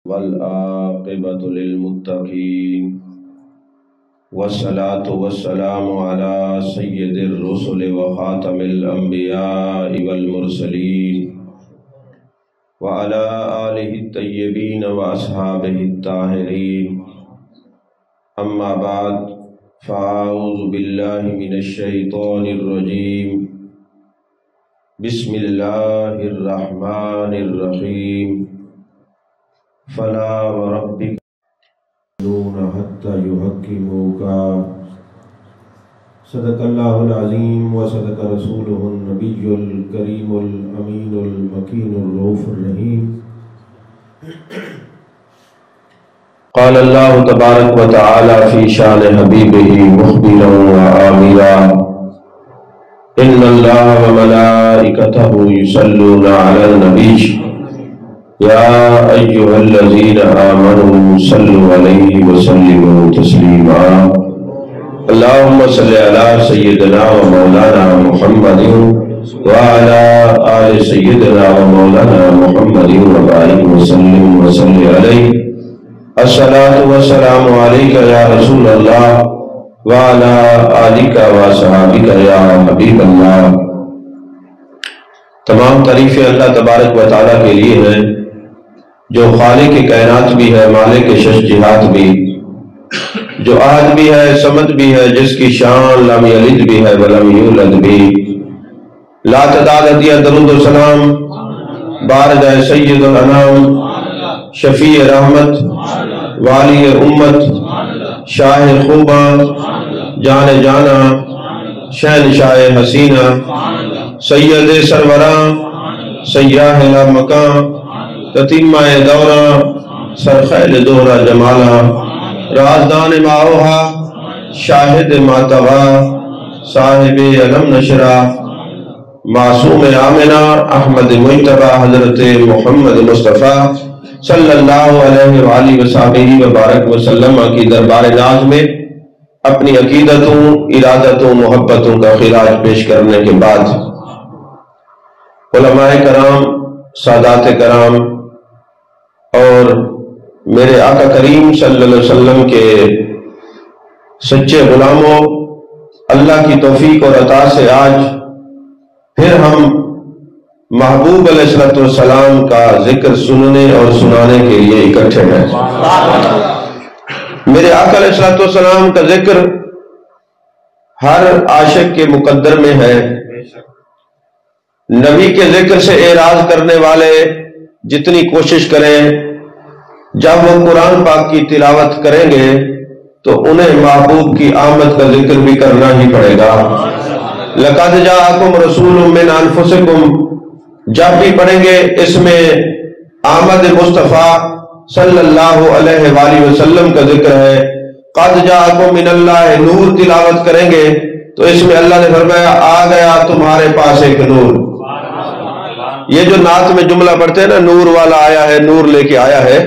والعاقبة للمتقين والصلاة والسلام على سيد الرسل وخاتم الأنبياء والمرسلين وعلى آله الطيبين وأصحابه الطاهرين. أما بعد، فأعوذ بالله من الشيطان الرجيم. بسم الله الرحمن الرحيم. فلا وربك حتى يحكموك. صدق الله العظيم وصدق رسوله النبي الكريم الأمين المكين الرؤوف الرحيم. قال الله تبارك وتعالى في شان حبيبه مخبرا وآمرا: إن الله وملائكته يصلون على النبي يا أيها الذين آمنوا صلوا عليه وسلموا تسليما. اللهم صل على سيدنا ومولانا محمد وعلى آل سيدنا ومولانا محمد وبارك وسلم وصل عليه. الصلاة والسلام عليك يا رسول الله وعلى آلك وصحابك يا حبیب اللہ. تمام تعریفیں اللہ تبارک و تعالیٰ کے لیے ہیں، جو خالق کائنات بھی ہے، مالک شش جہات بھی، جو احد بھی ہے، صمد بھی ہے، جس کی شان لم یلد بھی ہے ولم یولد بھی. لا تعداد درود و سلام بارگاہ سید الانام، شفیع رحمت، والی امت، شاہ خوباں، جان جانا، شہنشاہ حسینہ، سید سروراں، سیاہ لامکاں، تتیمہ دوراں، سرخیل دوہرا جمالا، رازدان ماوہا، شاہد ماتوا، صاحب علم نشرہ، معصوم آمنہ، احمد مجتبہ، حضرت محمد مصطفیٰ صلی اللہ علیہ وآلہ وسلم وبارک وسلم کی دربار ناز میں اپنی عقیدتوں، ارادتوں، محبتوں کا خراج پیش کرنے کے بعد علماء کرام، سادات کرام اور میرے آقا کریم صلی اللہ علیہ وسلم کے سچے غلاموں، اللہ کی توفیق اور عطا سے آج پھر ہم محبوب علیہ السلام کا ذکر سننے اور سنانے کے لیے اکٹھے ہیں. میرے آقا علیہ السلام کا ذکر ہر عاشق کے مقدر میں ہے. نبی کے ذکر سے اعراض کرنے والے جتنی کوشش کریں، جب وہ قرآن پاک کی تلاوت کریں گے تو انہیں محبوب کی آمد کا ذکر بھی کرنا ہی پڑے گا. لَقَدْ جَاءَكُمْ رَسُولٌ مِّنْ أَنفُسِكُمْ جب بھی پڑھیں گے اس میں آمد مصطفیٰ صلی اللہ علیہ وآلہ وسلم کا ذکر ہے. قَدْ جَاءَكُمْ مِنَ اللَّهِ نور تلاوت کریں گے تو اس میں اللہ نے فرمایا آ گیا تمہارے پاس ایک نور. یہ جو نعت میں جملہ پڑھتے ہیں نا، نور والا آیا ہے، نور لے کے آیا ہے،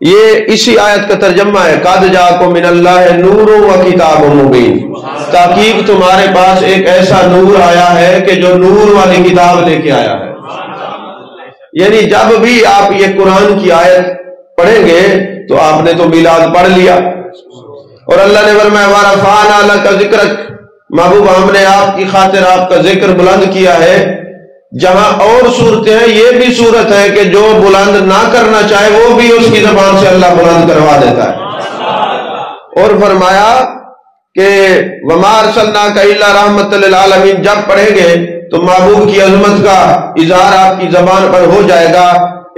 یہ اسی آیت کا ترجمہ ہے. قَدْ جَاءَكُمْ مِنَ اللَّهِ نُورٌ وَكِتَابٌ مُبِينٌ. تحقیق تمہارے پاس ایک ایسا نور آیا ہے کہ جو نور والی کتاب لے کے آیا ہے. یعنی جب بھی آپ یہ قرآن کی آیت پڑھیں گے تو آپ نے تو میلاد پڑھ لیا، اور اللہ نے فرمایا وَرَفَعْنَا لَكَ ذِكْرَكَ، محبوب ہم نے آپ کی خاطر آپ کا ذکر بلند کیا ہے. جہاں اور صورتیں ہیں، یہ بھی صورت ہے کہ جو بلند نہ کرنا چاہے وہ بھی اس کی زبان سے اللہ بلند کروا دیتا ہے. اور فرمایا کہ وَمَا أَرْسَلْنَاكَ إِلَّا رَحْمَةً لِلْعَالَمِينَ جب پڑھیں گے تو محبوب کی عظمت کا اظہار آپ کی زبان پر ہو جائے گا.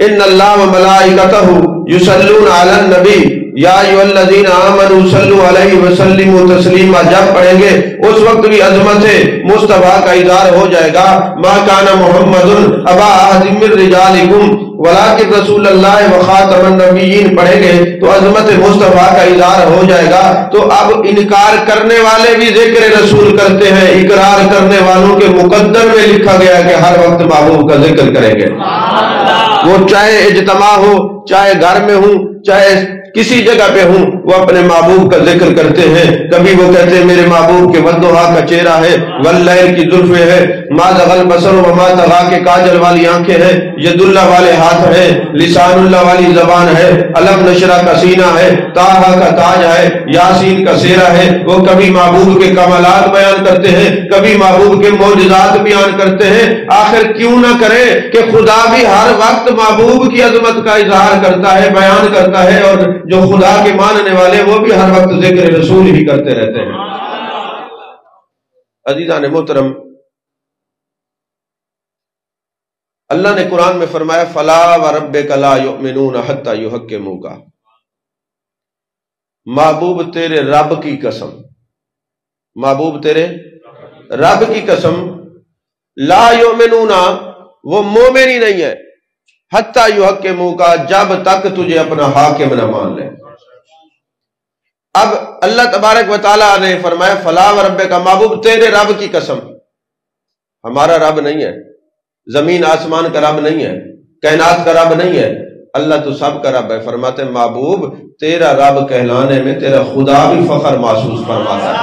إِنَّ اللَّهَ وَمَلَائِكَتَهُ يُصَلُّونَ عَلَى النَّبِيِّ یا ایھا الذین آمنوا صلوا علیہ وسلموا تسلیما جب پڑھیں گے اس وقت بھی عظمت مصطفیٰ کا اظہار ہو جائے گا. ما کان محمد ابا احد من رجالکم ولکن رسول اللہ وخاتم النبیین پڑھیں گے تو عظمت مصطفیٰ کا اظہار ہو جائے گا. تو اب انکار کرنے والے بھی ذکر رسول کرتے ہیں، اقرار کرنے والوں کے مقدر میں لکھا گیا کہ ہر وقت محبوب کا ذکر کریں گے. وہ چاہے اجتماع ہو، چاہے گھر میں ہوں، چاہے کسی جگہ پہ ہوں، وہ اپنے محبوب کا ذکر کرتے ہیں۔ کبھی وہ کہتے ہیں میرے محبوب کے والضحیٰ کا چہرہ ہے، واللیل کی زلفیں ہے، ما زغى البصر وما طغى کے کاجل والی آنکھیں ہیں، ید اللہ والے ہاتھ ہیں، لسان اللہ والی زبان ہے، علم نشرہ کا سینہ ہے، طٰہٰ کا تاج ہے، یاسین کا سیرہ ہے۔ وہ کبھی محبوب کے کمالات بیان کرتے ہیں، کبھی محبوب کے معجزات بیان کرتے ہیں۔ آخر کیوں نہ کریں کہ خدا بھی ہر وقت محبوب کی عظمت کا اظہار کرتا ہے، بیان کرتا ہے، اور جو خدا کے ماننے والے وہ بھی ہر وقت ذکر رسول ہی کرتے رہتے ہیں۔ عزیزان محترم، اللہ نے قرآن میں فرمایا فلا وربک لا یؤمنون حتی یحکموک، محبوب تیرے رب کی قسم، محبوب تیرے رب کی قسم، لا یؤمنون، وہ مومن ہی نہیں ہے، حتی یحکموک، جب تک تجھے اپنا حاکم نہ مان لے۔ اب اللہ تبارک و تعالیٰ نے فرمایا فلا وربک، محبوب تیرے رب کی قسم، ہمارا رب نہیں ہے، زمین آسمان کا رب نہیں ہے، کائنات کا رب نہیں ہے، اللہ تو سب کا رب ہے۔ فرماتے محبوب تیرا رب کہلانے میں تیرا خدا بھی فخر محسوس فرماتا ہے۔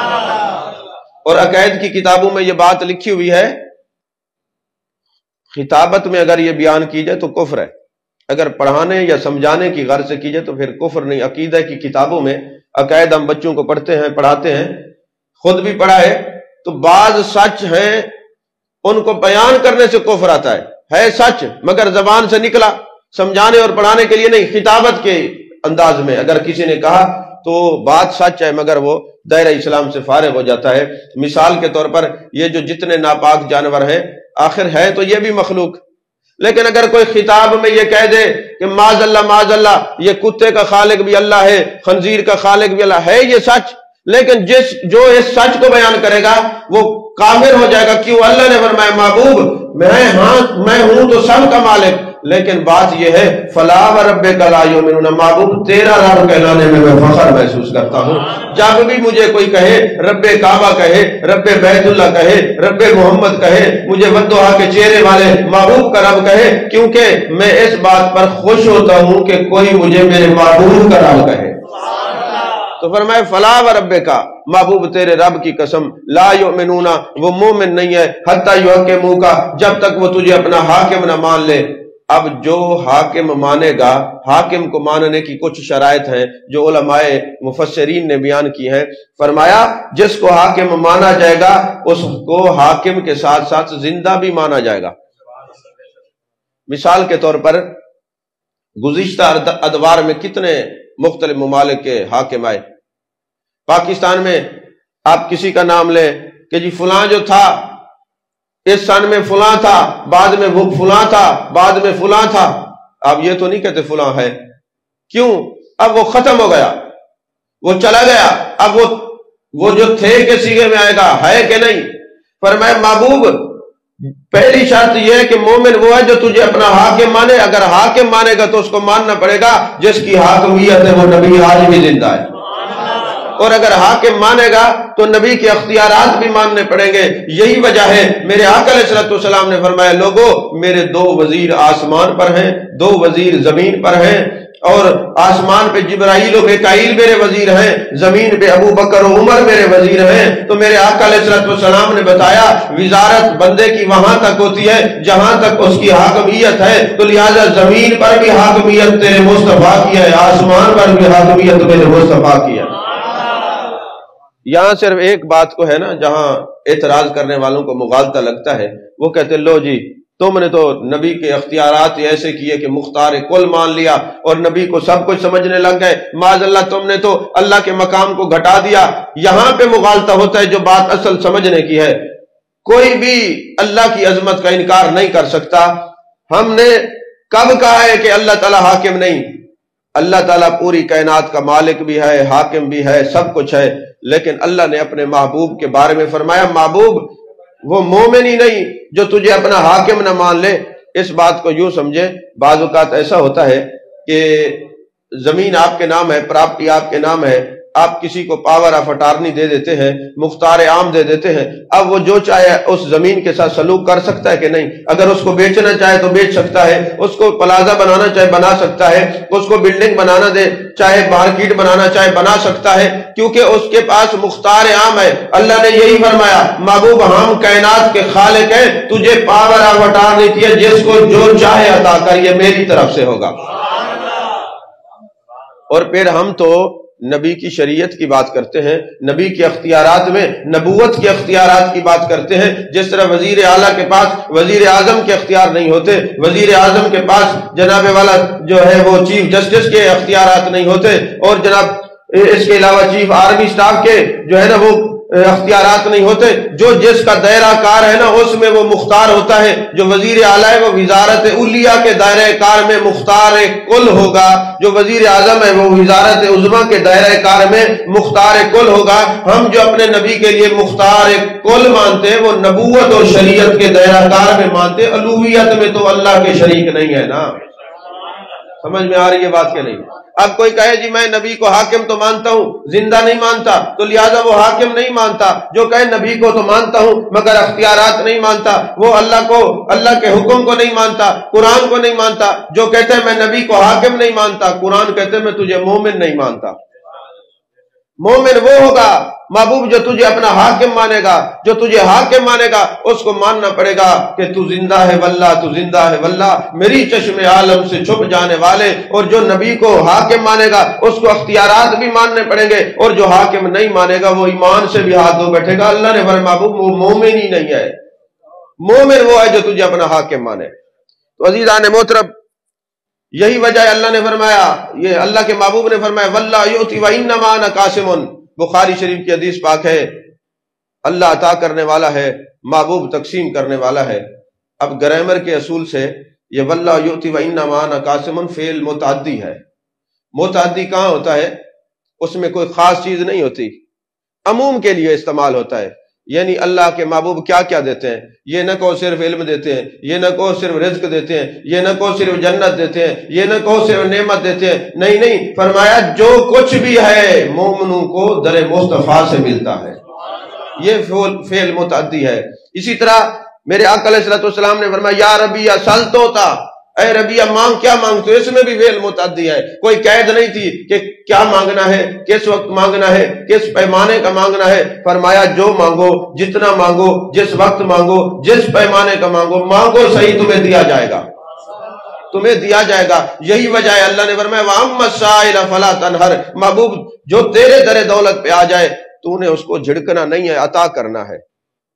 اور عقائد کی کتابوں میں یہ بات لکھی ہوئی ہے، خطابت میں اگر یہ بیان کی جائے تو کفر ہے، اگر پڑھانے یا سمجھانے کی غرض سے کی جائے تو پھر کفر نہیں۔ عقیدہ کی کتابوں میں عقائد ہم بچوں کو پڑھتے ہیں، پڑھاتے ہیں، خود بھی پڑھا ہے، تو بعض سچ ہیں ان کو بیان کرنے سے کفر آتا ہے سچ مگر زبان سے نکلا، سمجھانے اور پڑھانے کے لیے نہیں، خطابت کے انداز میں اگر کسی نے کہا تو بات سچ ہے مگر وہ دائرہ اسلام سے فارغ ہو جاتا ہے۔ مثال کے طور پر یہ جو جتنے ناپاک جانور ہیں، آخر ہے تو یہ بھی مخلوق، لیکن اگر کوئی خطاب میں یہ کہہ دے کہ معاذ اللہ یہ کتے کا خالق بھی اللہ ہے، خنزیر کا خالق بھی اللہ ہے، یہ سچ، لیکن جو اس سچ کو بیان کرے گا وہ کافر ہو جائے گا۔ کیوں؟ اللہ نے فرمایا محبوب میں ہوں تو سب کا مالک، لیکن بات یہ ہے فلا وربک لا یؤمنون، محبوب تیرا رب کہلانے میں میں فخر محسوس کرتا ہوں۔ جب بھی مجھے کوئی کہے، رب کعبہ کہے، رب بیت اللہ کہے، رب محمد کہے، مجھے والضحیٰ کے چہرے والے محبوب کا رب کہے، کیونکہ میں اس بات پر خوش ہوتا ہوں کہ کوئی مجھے میرے محبوب کا رب کہے۔ تو فرمائے فلا وربک، محبوب تیرے رب کی قسم، لا یؤمنون، وہ مومن نہیں ہے، حتی یحکموک، جب تک وہ تجھے اپنا حاکم نہ مان لے۔ اب جو حاکم مانے گا، حاکم کو ماننے کی کچھ شرائط ہیں جو علماء مفسرین نے بیان کی ہیں۔ فرمایا جس کو حاکم مانا جائے گا اس کو حاکم کے ساتھ ساتھ زندہ بھی مانا جائے گا۔ مثال کے طور پر گزشتہ ادوار میں کتنے مختلف ممالک کے حاکم آئے۔ پاکستان میں آپ کسی کا نام لیں کہ جی فلاں جو تھا اس سن میں فلاں تھا، بعد میں وہ فلاں تھا، بعد میں فلاں تھا، آپ یہ تو نہیں کہتے فلاں ہے، کیوں؟ اب وہ ختم ہو گیا، وہ چلا گیا، اب وہ جو تھے کے سیغے میں آئے گا، ہے کہ نہیں؟ فرمایا محبوب پہلی شرط یہ ہے کہ مومن وہ ہے جو تجھے اپنا حاکم مانے، اگر حاکم مانے گا تو اس کو ماننا پڑے گا جس کی حاکمیت ہے وہ نبی آج بھی زندہ ہے، اور اگر حاکم مانے گا تو نبی کے اختیارات بھی ماننے پڑیں گے۔ یہی وجہ ہے میرے آقا علیہ السلام نے فرمایا لوگو میرے 2 وزیر آسمان پر ہیں، 2 وزیر زمین پر ہیں، اور آسمان پہ جبرائیل و میکائیل میرے وزیر ہیں، زمین پہ ابو بکر و عمر میرے وزیر ہیں۔ تو میرے آقا علیہ السلام نے بتایا وزارت بندے کی وہاں تک ہوتی ہے جہاں تک اس کی حاکمیت ہے، تو لہٰذا زمین پر بھی حاکمیت تیرے مصطفیٰ کی ہے، آسمان پر بھی حاکمیت میرے مصطفیٰ کی ہے۔ یہاں صرف ایک بات کو ہے نا جہاں اعتراض کرنے والوں کو مغالطہ لگتا ہے، وہ کہتے لو جی تم نے تو نبی کے اختیارات ایسے کیے کہ مختار کل مان لیا اور نبی کو سب کچھ سمجھنے لگ گئے، معاذ اللہ تم نے تو اللہ کے مقام کو گھٹا دیا۔ یہاں پہ مغالطہ ہوتا ہے جو بات اصل سمجھنے کی ہے۔ کوئی بھی اللہ کی عظمت کا انکار نہیں کر سکتا۔ ہم نے کب کہا ہے کہ اللہ تعالیٰ حاکم نہیں؟ اللہ تعالیٰ پوری کائنات کا مالک بھی ہے، حاکم بھی ہے، سب کچھ ہے، لیکن اللہ نے اپنے محبوب کے بارے میں فرمایا محبوب وہ مومن ہی نہیں جو تجھے اپنا حاکم نہ مان لے۔ اس بات کو یوں سمجھے، بعض اوقات ایسا ہوتا ہے کہ زمین آپ کے نام ہے، پراپرٹی آپ کے نام ہے، آپ کسی کو پاور آف اٹارنی دے دیتے ہیں، مختار عام دے دیتے ہیں، اب وہ جو چاہے اس زمین کے ساتھ سلوک کر سکتا ہے کہ نہیں؟ اگر اس کو بیچنا چاہے تو بیچ سکتا ہے، اس کو پلازا بنانا چاہے بنا سکتا ہے، اس کو بلڈنگ بنانا دے چاہے مارکیٹ بنانا چاہے بنا سکتا ہے، کیونکہ اس کے پاس مختار عام ہے۔ اللہ نے یہی فرمایا، محبوب ہم کائنات کے خالق ہیں، تجھے پاور آف اٹارنی دی ہے، جس کو جو چاہے عطا کر، یہ میری طرف سے ہوگا۔ اور پھر ہم تو نبی کی شریعت کی بات کرتے ہیں، نبی کے اختیارات میں نبوت کے اختیارات کی بات کرتے ہیں۔ جس طرح وزیر اعلیٰ کے پاس وزیر اعظم کے اختیار نہیں ہوتے، وزیر اعظم کے پاس جناب والا جو ہے وہ چیف جسٹس کے اختیارات نہیں ہوتے، اور جناب اس کے علاوہ چیف آرمی سٹاف کے جو ہے نا وہ اختیارات نہیں ہوتے، جو جس کا دائرہ کار ہے نا اس میں وہ مختار ہوتا ہے۔ جو وزیر اعلیٰ ہے وہ وزارت علیہ کے دائرہ کار میں مختار کل ہوگا، جو وزیر اعظم ہے وہ وزارت عظمیٰ کے دائرہ کار میں مختار کل ہوگا۔ ہم جو اپنے نبی کے لیے مختار کل مانتے ہیں وہ نبوت اور شریعت کے دائرہ کار میں مانتے، الوہیت میں تو اللہ کے شریک نہیں ہے نا۔ سمجھ میں آ رہی ہے بات کہ نہیں؟ اب کوئی کہے جی میں نبی کو حاکم تو مانتا ہوں، زندہ نہیں مانتا، تو لہذا وہ حاکم نہیں مانتا۔ جو کہے نبی کو تو مانتا ہوں مگر اختیارات نہیں مانتا، وہ اللہ کے حکم کو نہیں مانتا، قرآن کو نہیں مانتا۔ جو کہتے ہیں میں نبی کو حاکم نہیں مانتا، قرآن کہتے ہیں میں تجھے مومن نہیں مانتا۔ مومن وہ ہوگا محبوب جو تجھے اپنا حاکم مانے گا، جو تجھے حاکم مانے گا اس کو ماننا پڑے گا کہ تو زندہ ہے واللہ، تو زندہ ہے واللہ، میری چشم عالم سے چھپ جانے والے۔ اور جو نبی کو حاکم مانے گا اس کو اختیارات بھی ماننے پڑیں گے، اور جو حاکم نہیں مانے گا وہ ایمان سے بھی ہاتھ دھو بیٹھے گا۔ اللہ نے فرمایا محبوب وہ مومن ہی نہیں ہے، مومن وہ ہے جو تجھے اپنا حاکم مانے۔ تو عزیزان محترم یہی وجہ ہے اللہ نے فرمایا، یہ اللہ کے محبوب نے فرمایا واللہ یؤتی وانما انا قاسم۔ بخاری شریف کی حدیث پاک ہے، اللہ عطا کرنے والا ہے، محبوب تقسیم کرنے والا ہے۔ اب گرامر کے اصول سے یہ واللہ یؤتی وانما انا قاسم فعل متعدی ہے۔ متعدی کہاں ہوتا ہے؟ اس میں کوئی خاص چیز نہیں ہوتی، عموم کے لیے استعمال ہوتا ہے۔ یعنی اللہ کے محبوب کیا کیا دیتے ہیں؟ یہ نہ کہو صرف علم دیتے ہیں، یہ نہ کہو صرف رزق دیتے ہیں، یہ نہ کہو صرف جنت دیتے ہیں، یہ نہ کہو صرف نعمت دیتے ہیں، نہیں، فرمایا جو کچھ بھی ہے مومنوں کو در مصطفیٰ سے ملتا ہے۔ یہ فعل متعدی ہے۔ اسی طرح میرے آقا علیہ السلام نے فرمایا یا ربی سل توتا، اے ربیہ مانگ کیا مانگتے ہو، اس میں بھی فعل متعدی ہے۔ کوئی قید نہیں تھی کہ کیا مانگنا ہے، کس وقت مانگنا ہے، کس پیمانے کا مانگنا ہے۔ فرمایا جو مانگو، جتنا مانگو، جس وقت مانگو، جس پیمانے کا مانگو، مانگو صحیح تمہیں دیا جائے گا، تمہیں دیا جائے گا۔ یہی وجہ ہے اللہ نے فرمایا وَأَمَّا السَّائِلَ فَلَا تَنْهَرْ، محبوب جو تیرے در دولت پہ آ جائے تو نے اس کو جھڑکنا نہیں ہے، عطا کرنا ہے۔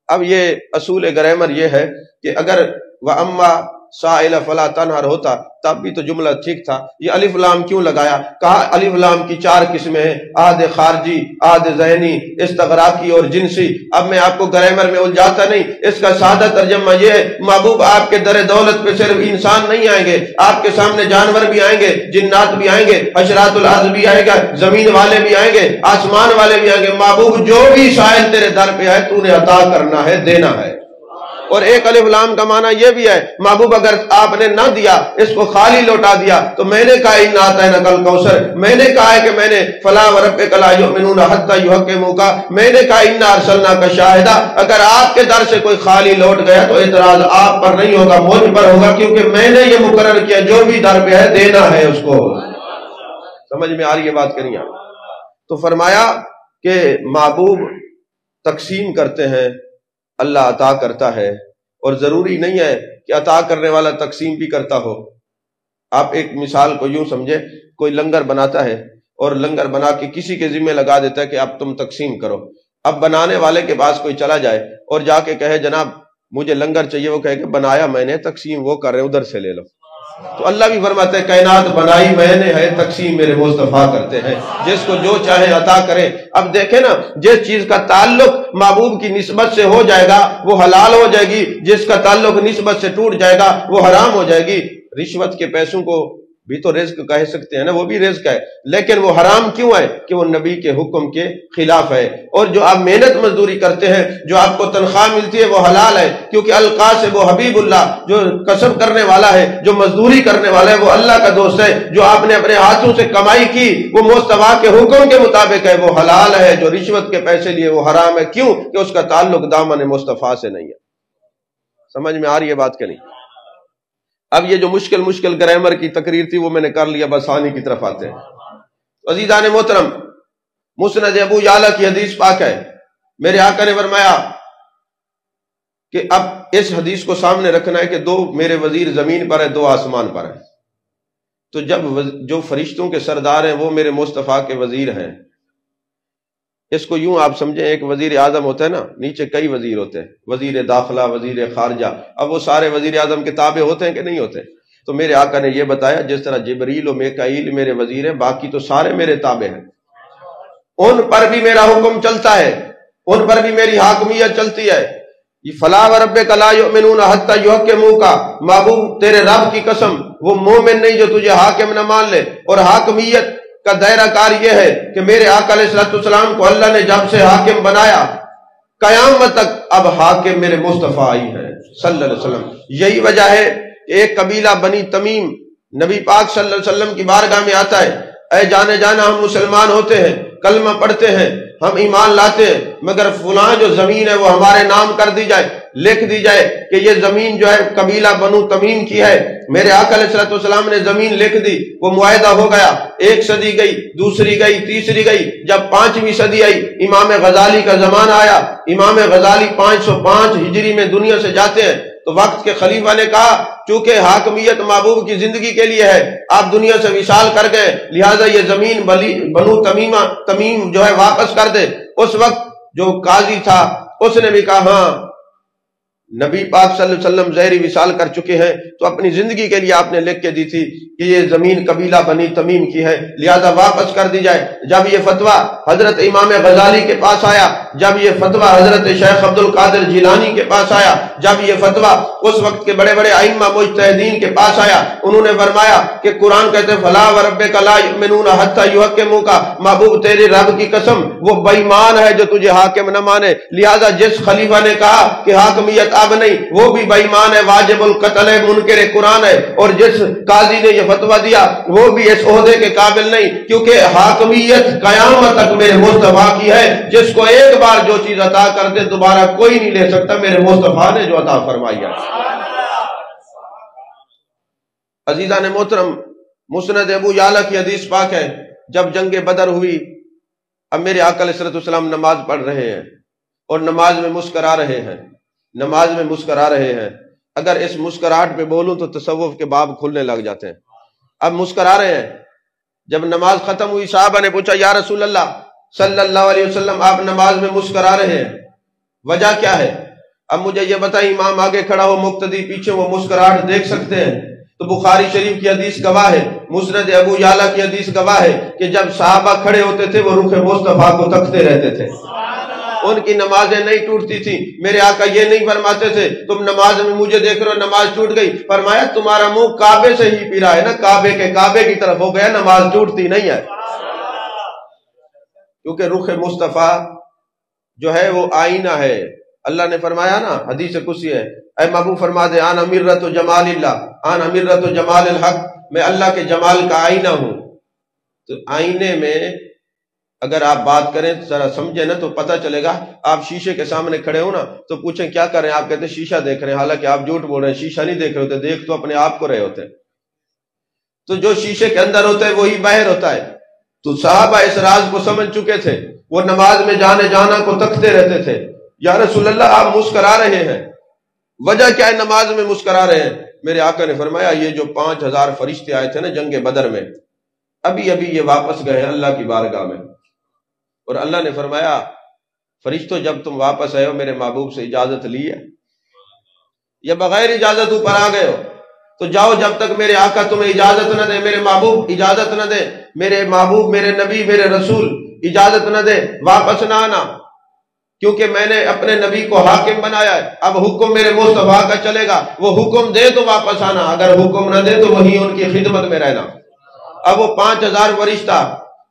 اب یہ اصول گرامر یہ ہے کہ اگر وَأَمَّا سائل فلا تنہر ہوتا تب بھی تو جملہ ٹھیک تھا۔ یہ الف لام کیوں لگایا؟ کہا الف لام کی 4 قسمیں ہیں، آد خارجی، آد ذہنی، استغراقی اور جنسی۔ اب میں آپ کو گرامر میں الجھاتا نہیں، اس کا سادہ ترجمہ یہ ہے محبوب آپ کے در دولت پہ صرف انسان نہیں آئیں گے، آپ کے سامنے جانور بھی آئیں گے، جنات بھی آئیں گے، حشرات الارض بھی آئے گا، زمین والے بھی آئیں گے، آسمان والے بھی آئیں گے۔ محبوب جو بھی سائل تیرے در پہ ہے تو نے عطا کرنا ہے، دینا ہے۔ اور ایک الف لام کا معنی یہ بھی ہے محبوب اگر آپ نے نہ دیا، اس کو خالی لوٹا دیا تو میں نے کہا ان اعطیناک الکوثر، میں نے کہا ہے کہ میں نے فلا وربک لا یؤمنون حتی یحکموک، میں نے کہا انا ارسلناک شاہدا۔ اگر آپ کے در سے کوئی خالی لوٹ گیا تو اعتراض آپ پر نہیں ہوگا، مجھ پر ہوگا، کیونکہ میں نے یہ مقرر کیا جو بھی در پہ ہے دینا ہے اس کو۔ سمجھ میں آ رہی ہے بات کہ نہیں؟ تو فرمایا کہ محبوب تقسیم کرتے ہیں، اللہ عطا کرتا ہے، اور ضروری نہیں ہے کہ عطا کرنے والا تقسیم بھی کرتا ہو۔ آپ ایک مثال کو یوں سمجھے، کوئی لنگر بناتا ہے اور لنگر بنا کے کسی کے ذمہ لگا دیتا ہے کہ اب تم تقسیم کرو۔ اب بنانے والے کے پاس کوئی چلا جائے اور جا کے کہے جناب مجھے لنگر چاہیے، وہ کہے کہ بنایا میں نے، تقسیم وہ کر رہے ہیں، ادھر سے لے لو۔ تو اللہ بھی فرماتے ہیں کائنات بنائی میں نے ہے، تقسیم میرے مصطفیٰ کرتے ہیں، جس کو جو چاہے عطا کریں۔ اب دیکھیں نا، جس چیز کا تعلق محبوب کی نسبت سے ہو جائے گا وہ حلال ہو جائے گی، جس کا تعلق نسبت سے ٹوٹ جائے گا وہ حرام ہو جائے گی۔ رشوت کے پیسوں کو بھی تو رزق کہہ سکتے ہیں نا، وہ بھی رزق ہے، لیکن وہ حرام کیوں ہے؟ کہ وہ نبی کے حکم کے خلاف ہے۔ اور جو آپ محنت مزدوری کرتے ہیں، جو آپ کو تنخواہ ملتی ہے، وہ حلال ہے، کیونکہ القاسب و حبیب اللہ، جو کسب کرنے والا ہے، جو مزدوری کرنے والا ہے، وہ اللہ کا دوست ہے۔ جو آپ نے اپنے ہاتھوں سے کمائی کی وہ مصطفیٰ کے حکم کے مطابق ہے، وہ حلال ہے۔ جو رشوت کے پیسے لیے وہ حرام ہے، کیوں؟ کہ اس کا تعلق دامن مصطفیٰ سے نہیں ہے۔ سمجھ میں آ رہی ہے بات کہ نہیں؟ اب یہ جو مشکل گرامر کی تقریر تھی وہ میں نے کر لیا، بس ثانی کی طرف آتے ہیں۔ عزیزان محترم، مسند ابو یعلا کی حدیث پاک ہے، میرے آقا نے فرمایا کہ اب اس حدیث کو سامنے رکھنا ہے کہ دو میرے وزیر زمین پر ہیں، دو آسمان پر ہیں۔ تو جب جو فرشتوں کے سردار ہیں وہ میرے مصطفیٰ کے وزیر ہیں، اس کو یوں آپ سمجھیں ایک وزیر اعظم ہوتا ہے نا، نیچے کئی وزیر ہوتے ہیں، وزیر داخلہ، وزیر خارجہ، اب وہ سارے وزیر اعظم کے تابع ہوتے ہیں کہ نہیں ہوتے؟ تو میرے آقا نے یہ بتایا جس طرح جبریل و میکائیل میرے وزیر ہیں، باقی تو سارے میرے تابع ہیں، ان پر بھی میرا حکم چلتا ہے، ان پر بھی میری حاکمیت چلتی ہے۔ فلا وربک لا یؤمنون حتی یحکموک، محبوب تیرے رب کی قسم وہ مومن نہیں جو تجھے حاکم نہ مان لے۔ اور حاکمیت کا دائرہ کار یہ ہے کہ میرے آقا علیہ السلام کو اللہ نے جب سے حاکم بنایا، قیامت تک اب حاکم میرے مصطفیٰ ہی ہیں صلی اللہ علیہ وسلم۔ یہی وجہ ہے کہ ایک قبیلہ بنی تمیم نبی پاک صلی اللہ علیہ وسلم کی بارگاہ میں آتا ہے، اے جانے جانا ہم مسلمان ہوتے ہیں، کلمہ پڑھتے ہیں، ہم ایمان لاتے ہیں، مگر فلاں جو زمین ہے وہ ہمارے نام کر دی جائے، لکھ دی جائے کہ یہ زمین جو ہے قبیلہ بنو تمیم کی ہے۔ میرے آقا علیہ السلام نے زمین لکھ دی، وہ معاہدہ ہو گیا، ایک صدی گئی، دوسری گئی، تیسری گئی، جب 5ویں صدی آئی، امام غزالی کا زمانہ آیا، امام غزالی 505 ہجری میں دنیا سے جاتے ہیں، تو وقت کے خلیفہ نے کہا چونکہ حاکمیت محبوب کی زندگی کے لیے ہے، آپ دنیا سے وصال کر گئے، لہٰذا یہ زمین بنو تمیم جو ہے واپس کر دے۔ اس وقت جو قاضی تھا اس نے بھی کہا ہاں نبی پاک صلی اللہ علیہ وسلم ظاہری وصال کر چکے ہیں، تو اپنی زندگی کے لیے آپ نے لکھ کے دی تھی کہ یہ زمین قبیلہ بنی تمیم کی ہے، لہذا واپس کر دی جائے۔ جب یہ فتویٰ حضرت امام غزالی کے پاس آیا، جب یہ فتویٰ حضرت شیخ عبد القادر جیلانی کے پاس آیا، جب یہ فتویٰ اس وقت کے بڑے بڑے ائمہ مجتہدین کے پاس آیا، انہوں نے فرمایا کہ قرآن کہتے ہیں فلا وربک لا یؤمنون حتی یحکموک، محبوب تیرے رب کی قسم وہ بے ایمان ہے جو تجھے حاکم نہ مانے، لہذا جس خلیفہ نے کہا کہ حاکمیت اب نہیں وہ بھی بے ایمان ہے، واجب القتل ہے، منکر قرآن ہے، اور جس قاضی نے یہ فتویٰ دیا وہ بھی اس عہدے کے قابل نہیں، کیونکہ حاکمیت قیامت تک میرے مصطفیٰ کی ہے، جس کو ایک بار جو چیز عطا کر دے دوبارہ کوئی نہیں لے سکتا، میرے مصطفیٰ نے جو عطا فرمائی ہے۔ عزیزان محترم، مسند ابو یعلا کی حدیث پاک ہے، جب جنگ بدر ہوئی، اب میرے آقا علیہ السلام نماز پڑھ رہے ہیں اور نماز میں مسکرا رہے ہیں، نماز میں مسکرا رہے ہیں۔ اگر اس مسکراہٹ پہ بولوں تو تصوف کے باب کھلنے لگ جاتے ہیں۔ اب مسکرا رہے ہیں، جب نماز ختم ہوئی صحابہ نے پوچھا یا رسول اللہ صلی اللہ علیہ وسلم آپ نماز میں مسکرا رہے ہیں، وجہ کیا ہے؟ اب مجھے یہ بتائیں، امام آگے کھڑا ہو، مقتدی پیچھے، وہ مسکراہٹ دیکھ سکتے ہیں؟ تو بخاری شریف کی حدیث گواہ ہے، مسند ابو یعلا کی حدیث گواہ ہے کہ جب صحابہ کھڑے ہوتے تھے وہ رخ مصطفیٰ کو تکتے رہتے تھے، ان کی نمازیں نہیں ٹوٹتی تھی۔ میرے آقا یہ نہیں فرماتے تھے تم نماز میں مجھے دیکھ رہے ہو نماز ٹوٹ گئی، فرمایا تمہارا منہ کعبے سے ہی پیرا ہے نا، کعبے کی طرف ہو گیا، نماز ٹوٹتی نہیں ہے، کیونکہ رخ مصطفیٰ جو ہے وہ آئینہ ہے۔ اللہ نے فرمایا نا، حدیث قدسی ہے، اے محبوب فرما دے آن امیرت و جمال اللہ، آن امیرت و جمال الحق، میں اللہ کے جمال کا آئینہ ہوں۔ تو آئینے میں اگر آپ بات کریں ذرا سمجھیں نا تو پتہ چلے گا۔ آپ شیشے کے سامنے کھڑے ہو نا تو پوچھیں کیا کر رہے ہیں، آپ کہتے ہیں شیشہ دیکھ رہے ہیں، حالانکہ آپ جھوٹ بول رہے ہیں، شیشہ نہیں دیکھ رہے ہوتے، دیکھ تو اپنے آپ کو رہے ہوتے۔ تو جو شیشے کے اندر ہوتا ہے وہی باہر ہوتا ہے۔ تو صحابہ اس راز کو سمجھ چکے تھے، وہ نماز میں جانے جانا کو تکتے رہتے تھے۔ یا رسول اللہ آپ مسکرا رہے ہیں، وجہ کیا ہے نماز میں مسکرا رہے ہیں؟ میرے آقا نے فرمایا یہ جو 5000 فرشتے آئے تھے نا جنگ بدر میں، ابھی یہ واپس گئے ہیں اللہ کی بارگاہ میں، اور اللہ نے فرمایا فرشتوں جب تم واپس آئے ہو میرے محبوب سے اجازت لی ہے یا بغیر اجازت اوپر آ گئے ہو؟ تو جاؤ، جب تک میرے آقا تمہیں اجازت نہ دے، میرے محبوب اجازت نہ دے، میرے محبوب میرے نبی میرے رسول اجازت نہ دے، واپس نہ آنا، کیونکہ میں نے اپنے نبی کو حاکم بنایا ہے، اب حکم میرے مصطفیٰ کا چلے گا، وہ حکم دے تو واپس آنا، اگر حکم نہ دے تو وہیں ان کی خدمت میں رہنا۔ اب وہ 5000 فرشتہ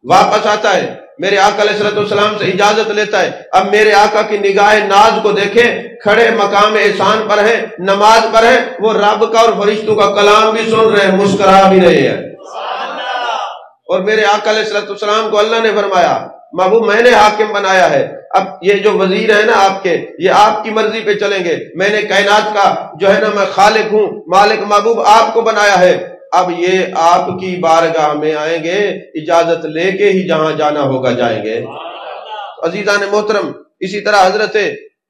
واپس آتا ہے، میرے آقا علیہ السلام سے اجازت لیتا ہے. اب میرے آقا کی نگاہ ناز کو دیکھیں، کھڑے مقام احسان پر ہیں، نماز پر ہیں، وہ رب کا اور فرشتوں کا کلام بھی سن رہے ہیں، مسکرا بھی رہے ہیں. اور میرے آقا علیہ السلام کو اللہ نے فرمایا محبوب میں نے حاکم بنایا ہے، اب یہ جو وزیر ہے نا آپ کے، یہ آپ کی مرضی پہ چلیں گے. میں نے کائنات کا جو ہے نا میں خالق ہوں، مالک، محبوب آپ کو بنایا ہے. اب یہ آپ کی بارگاہ میں آئیں گے، اجازت لے کے ہی جہاں جانا ہوگا جائیں گے. عزیزان محترم، اسی طرح حضرت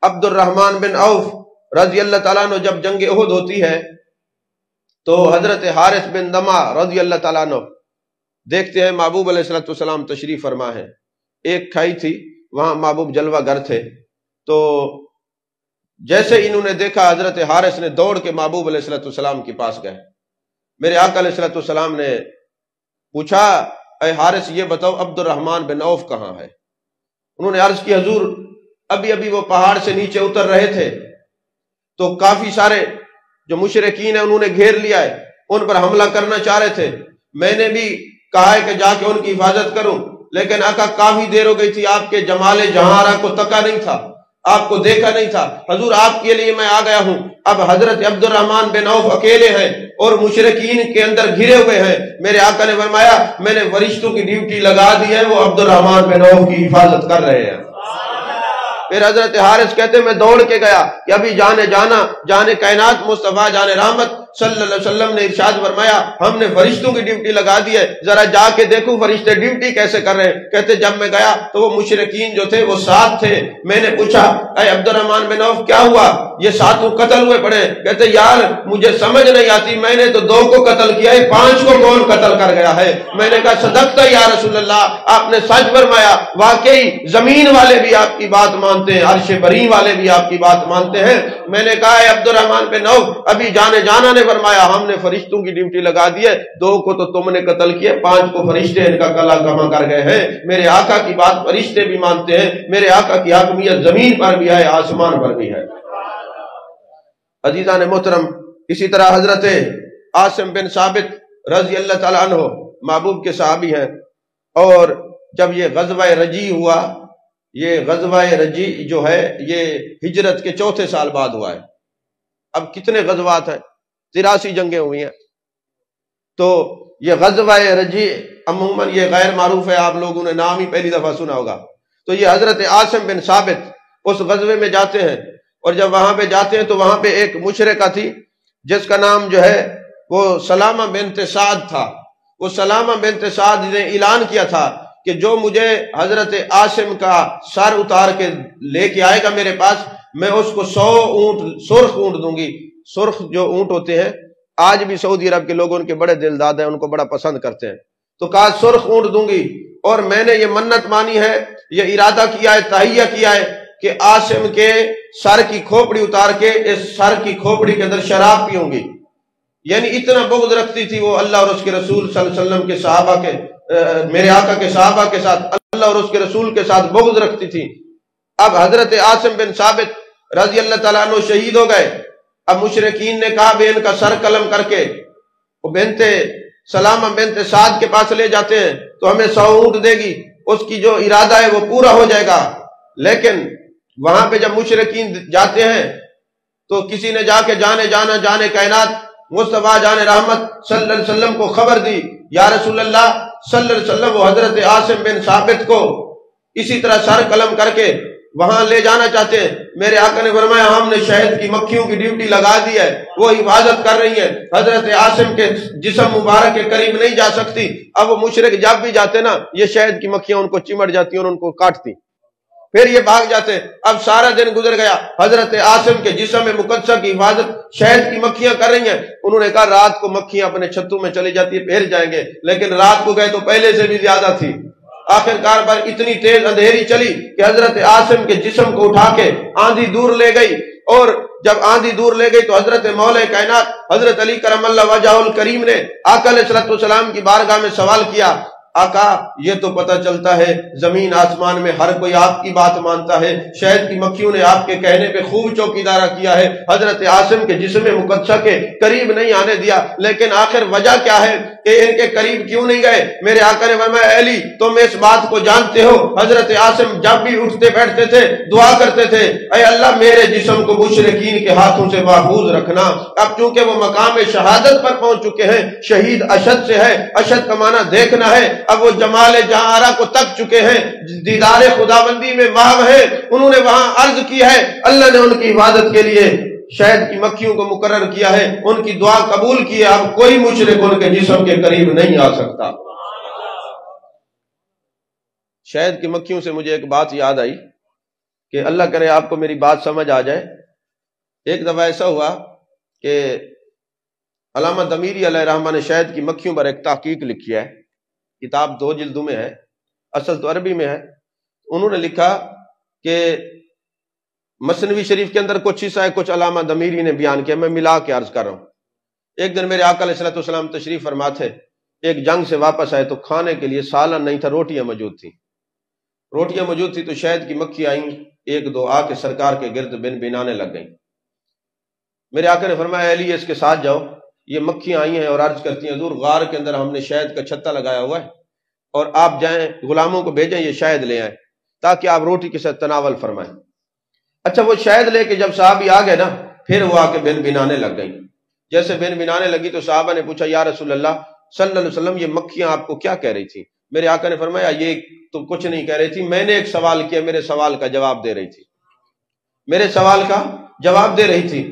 عبد الرحمن بن عوف رضی اللہ تعالیٰ عنہ جب جنگ احد ہوتی ہے تو حضرت حارث بن دمہ رضی اللہ تعالیٰ عنہ دیکھتے ہیں محبوب علیہ السلام تشریف فرما ہے. ایک کھائی تھی، وہاں محبوب جلوہ گر تھے. تو جیسے انہوں نے دیکھا، حضرت حارث نے دوڑ کے محبوب علیہ السلام کے پاس گئے. میرے آقا علیہ السلام نے پوچھا اے حارث یہ بتاؤ عبد الرحمن بن عوف کہاں ہے؟ انہوں نے عرض کی حضور ابھی وہ پہاڑ سے نیچے اتر رہے تھے تو کافی سارے جو مشرکین ہیں انہوں نے گھیر لیا ہے، ان پر حملہ کرنا چاہ رہے تھے. میں نے بھی کہا ہے کہ جا کے ان کی حفاظت کروں، لیکن آقا کافی دیر ہو گئی تھی، آپ کے جمال جہارہ کو تکا نہیں تھا، آپ کو دیکھا نہیں تھا. حضور آپ کے لیے میں آ گیا ہوں. اب حضرت عبد الرحمن بن عوف اکیلے ہیں اور مشرکین کے اندر گھرے ہوئے ہیں. میرے آقا نے فرمایا میں نے فرشتوں کی ڈیوٹی لگا دی ہے، وہ عبد الرحمن بن عوف کی حفاظت کر رہے ہیں. پھر حضرت حارث کہتے میں دوڑ کے گیا کہ ابھی جانے کائنات مصطفیٰ جان رحمت صلی اللہ علیہ وسلم نے ارشاد فرمایا ہم نے فرشتوں کی ڈیوٹی لگا دی ہے، ذرا جا کے دیکھو فرشتے ڈیوٹی کیسے کر رہے ہیں. کہتے جب میں گیا تو وہ مشرکین جو تھے وہ 7 تھے. میں نے پوچھا اے عبد الرحمن بن عوف کیا ہوا، یہ 7 قتل ہوئے پڑے. کہتے یار مجھے سمجھ نہیں آتی، میں نے تو 2 کو قتل کیا ہے، 5 کو کون قتل کر گیا ہے. میں نے کہا صدقتا یا رسول اللہ، آپ نے سچ فرمایا، واقعی زمین والے بھی آپ کی بات مانتے ہیں، عرش بری والے بھی آپ کی بات مانتے ہیں. میں نے کہا اے عبد الرحمن بن عوف ابھی جانا نے فرمایا ہم نے فرشتوں کی ڈیوٹی لگا دی ہے، 2 کو تو تم نے قتل کیا، 5 کو فرشتے ان کا کلا کما کر گئے ہیں. میرے آقا کی بات فرشتے بھی مانتے ہیں، میرے آقا کی حاکمیت زمین پر بھی ہے، آسمان پر بھی ہے. عزیزان محترم، اسی طرح حضرت عاصم بن ثابت رضی اللہ تعالیٰ عنہ محبوب کے صحابی ہیں. اور جب یہ غزوہ رجی ہوا، یہ غزوہ رجی جو ہے یہ ہجرت کے 4تھے سال بعد ہوا ہے. اب کتنے غزوات ہیں، 83 جنگیں ہوئی ہیں. تو یہ غزوہ رجی عموماً یہ غیر معروف ہے، آپ لوگوں نے نام ہی پہلی دفعہ سنا ہوگا. تو یہ حضرت عاصم بن ثابت اس غزوے میں جاتے ہیں، اور جب وہاں پہ جاتے ہیں تو وہاں پہ ایک مشرکہ تھی جس کا نام جو ہے وہ سلامہ بنت سعد تھا. وہ سلامہ بنت سعد نے اعلان کیا تھا کہ جو مجھے حضرت عاصم کا سر اتار کے لے کے آئے گا میرے پاس، میں اس کو 100 اونٹ سرخ اونٹ دوں گی. سرخ جو اونٹ ہوتے ہیں آج بھی سعودی عرب کے لوگ ان کے بڑے دلداد ہیں، ان کو بڑا پسند کرتے ہیں. تو کہا سرخ اونٹ دوں گی، اور میں نے یہ منت مانی ہے، یہ ارادہ کیا ہے، تہیہ کیا ہے کہ عاصم کے سر کی کھوپڑی اتار کے اس سر کی کھوپڑی کے اندر شراب پیوں گی. یعنی اتنا بغض رکھتی تھی وہ اللہ اور اس کے رسول صلی اللہ علیہ وسلم کے صحابہ کے، میرے آقا کے صحابہ کے ساتھ، اللہ اور اس کے رسول کے ساتھ بغض رکھتی تھی. اب حضرت عاصم بن ثابت رضی اللہ تعالیٰ عنہ شہید ہو گئے. اب مشرکین نے کہا بھی ان کا سر قلم کر کے وہ بنت سلامہ بنت سعد کے پاس لے جاتے ہیں تو ہمیں 100 اونٹ دے گی، اس کی جو ارادہ ہے وہ پورا ہو جائے گا. لیکن وہاں پہ جب مشرکین جاتے ہیں تو کسی نے جا کے جانے کائنات مصطفیٰ جان رحمت صلی اللہ علیہ وسلم کو خبر دی، یا رسول اللہ صلی اللہ علیہ وسلم وہ حضرت عاصم بن ثابت کو اسی طرح سر قلم کر کے وہاں لے جانا چاہتے ہیں. میرے آقا نے فرمایا ہم نے شہد کی مکھیوں کی ڈیوٹی لگا دی ہے، وہ حفاظت کر رہی ہیں، حضرت عاصم کے جسم مبارک کے قریب نہیں جا سکتی. اب وہ مشرک جب بھی جاتے نا یہ شہد کی مکھیاں ان کو چمٹ جاتی اور ان کو کاٹتی، پھر یہ بھاگ جاتے. اب سارا دن گزر گیا، حضرت عاصم کے جسم مقدسہ کی حفاظت شہد کی مکھیاں کر رہی ہیں. انہوں نے کہا رات کو مکھیاں اپنے چھتوں میں چلی جاتی ہے، پھر جائیں گے، لیکن رات کو گئے تو پہلے سے بھی زیادہ تھی. آخر کار پر اتنی تیز اندھیری چلی کہ حضرت عاصم کے جسم کو اٹھا کے آندھی دور لے گئی. اور جب آندھی دور لے گئی تو حضرت مولا کائنات حضرت علی کرم اللہ وجہہ الکریم نے آقا علیہ السلام کی بارگاہ میں سوال کیا آقا یہ تو پتہ چلتا ہے زمین آسمان میں ہر کوئی آپ کی بات مانتا ہے، شہد کی مکھیوں نے آپ کے کہنے پہ خوب چوکیدارہ کیا ہے، حضرت عاصم کے جسم مقدسہ کے قریب نہیں آنے دیا، لیکن آخر وجہ کیا ہے کہ ان کے قریب کیوں نہیں گئے؟ میرے آقا نے فرمایا اے علی تم اس بات کو جانتے ہو حضرت عاصم جب بھی اٹھتے بیٹھتے تھے دعا کرتے تھے اے اللہ میرے جسم کو مشرکین کے ہاتھوں سے محفوظ رکھنا۔ اب چونکہ وہ مقام شہادت پر پہنچ چکے ہیں، شہید اشد سے ہے، اشد کا معنی دیکھنا ہے، اب وہ جمال جہاں آرا کو تک چکے ہیں، دیدار خداوندی میں محو ہیں، انہوں نے وہاں عرض کی ہے، اللہ نے ان کی حفاظت کے لیے شہد کی مکھیوں کو مقرر کیا ہے، ان کی دعا قبول کی ہے، اب کوئی مشرک ان کے جسم کے قریب نہیں آ سکتا۔ شہد کی مکھیوں سے مجھے ایک بات یاد آئی کہ اللہ کرے آپ کو میری بات سمجھ آ جائے۔ ایک دفعہ ایسا ہوا کہ علامہ دمیری علیہ رحمہ نے شہد کی مکھیوں پر ایک تحقیق لکھی ہے، کتاب 2 جلدوں میں ہے، اصل تو عربی میں ہے۔ انہوں نے لکھا کہ مثنوی شریف کے اندر کچھ حصہ ہے، کچھ علامہ دمیری نے بیان کیا، میں ملا کے عرض کر رہا ہوں۔ ایک دن میرے آقا علیہ السلام تشریف فرما تھے، ایک جنگ سے واپس آئے تو کھانے کے لیے سالن نہیں تھا، روٹیاں موجود تھیں، روٹیاں موجود تھی تو شہد کی مکھی آئیں، ایک دو آ کے سرکار کے گرد بن بنانے لگ گئیں۔ میرے آقا نے فرمایا علی اس کے ساتھ جاؤ، یہ مکھیاں آئی ہیں اور عرض کرتی ہیں حضور غار کے اندر ہم نے شہد کا چھتا لگایا ہوا ہے اور آپ جائیں غلاموں کو بھیجیں یہ شہد لے آئیں تاکہ آپ روٹی کے ساتھ تناول فرمائیں۔ اچھا وہ شہد لے کے جب صحابی آ گئے نا پھر وہ آ کے بن بنانے لگ گئیں۔ جیسے بن بنانے لگی تو صحابہ نے پوچھا یا رسول اللہ صلی اللہ علیہ وسلم یہ مکھیاں آپ کو کیا کہہ رہی تھی؟ میرے آقا نے فرمایا یہ تو کچھ نہیں کہہ رہی تھی، میں نے ایک سوال کیا، میرے سوال کا جواب دے رہی تھی، میرے سوال کا جواب دے رہی تھی۔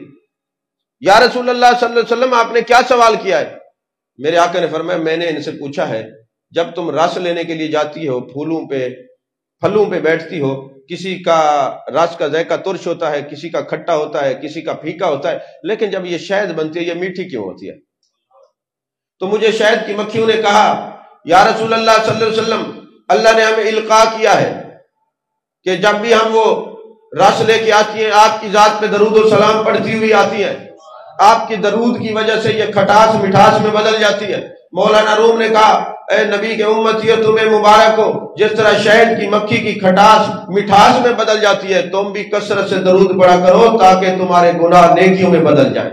یا رسول اللہ صلی اللہ علیہ وسلم آپ نے کیا سوال کیا ہے؟ میرے آقا نے فرمایا میں نے ان سے پوچھا ہے جب تم رس لینے کے لیے جاتی ہو پھلوں پہ بیٹھتی ہو، کسی کا رس کا ذائقہ ترش ہوتا ہے، کسی کا کھٹا ہوتا ہے، کسی کا پھیکا ہوتا ہے، لیکن جب یہ شہد بنتی ہے یہ میٹھی کیوں ہوتی ہے؟ تو مجھے شہد کی مکھیوں نے کہا یا رسول اللہ صلی اللہ علیہ وسلم اللہ نے ہمیں القاء کیا ہے کہ جب بھی ہم وہ رس لے کے آتی ہیں آپ کی ذات پہ درود و سلام پڑھتی ہوئی آتی ہیں، آپ کی درود کی وجہ سے یہ کھٹاس مٹھاس میں بدل جاتی ہے۔ مولانا روم نے کہا اے نبی کے امتیو تمہیں مبارک ہو، جس طرح شہد کی مکھی کی کھٹاس مٹھاس میں بدل جاتی ہے تم بھی کثرت سے درود پڑھا کرو تاکہ تمہارے گناہ نیکیوں میں بدل جائیں،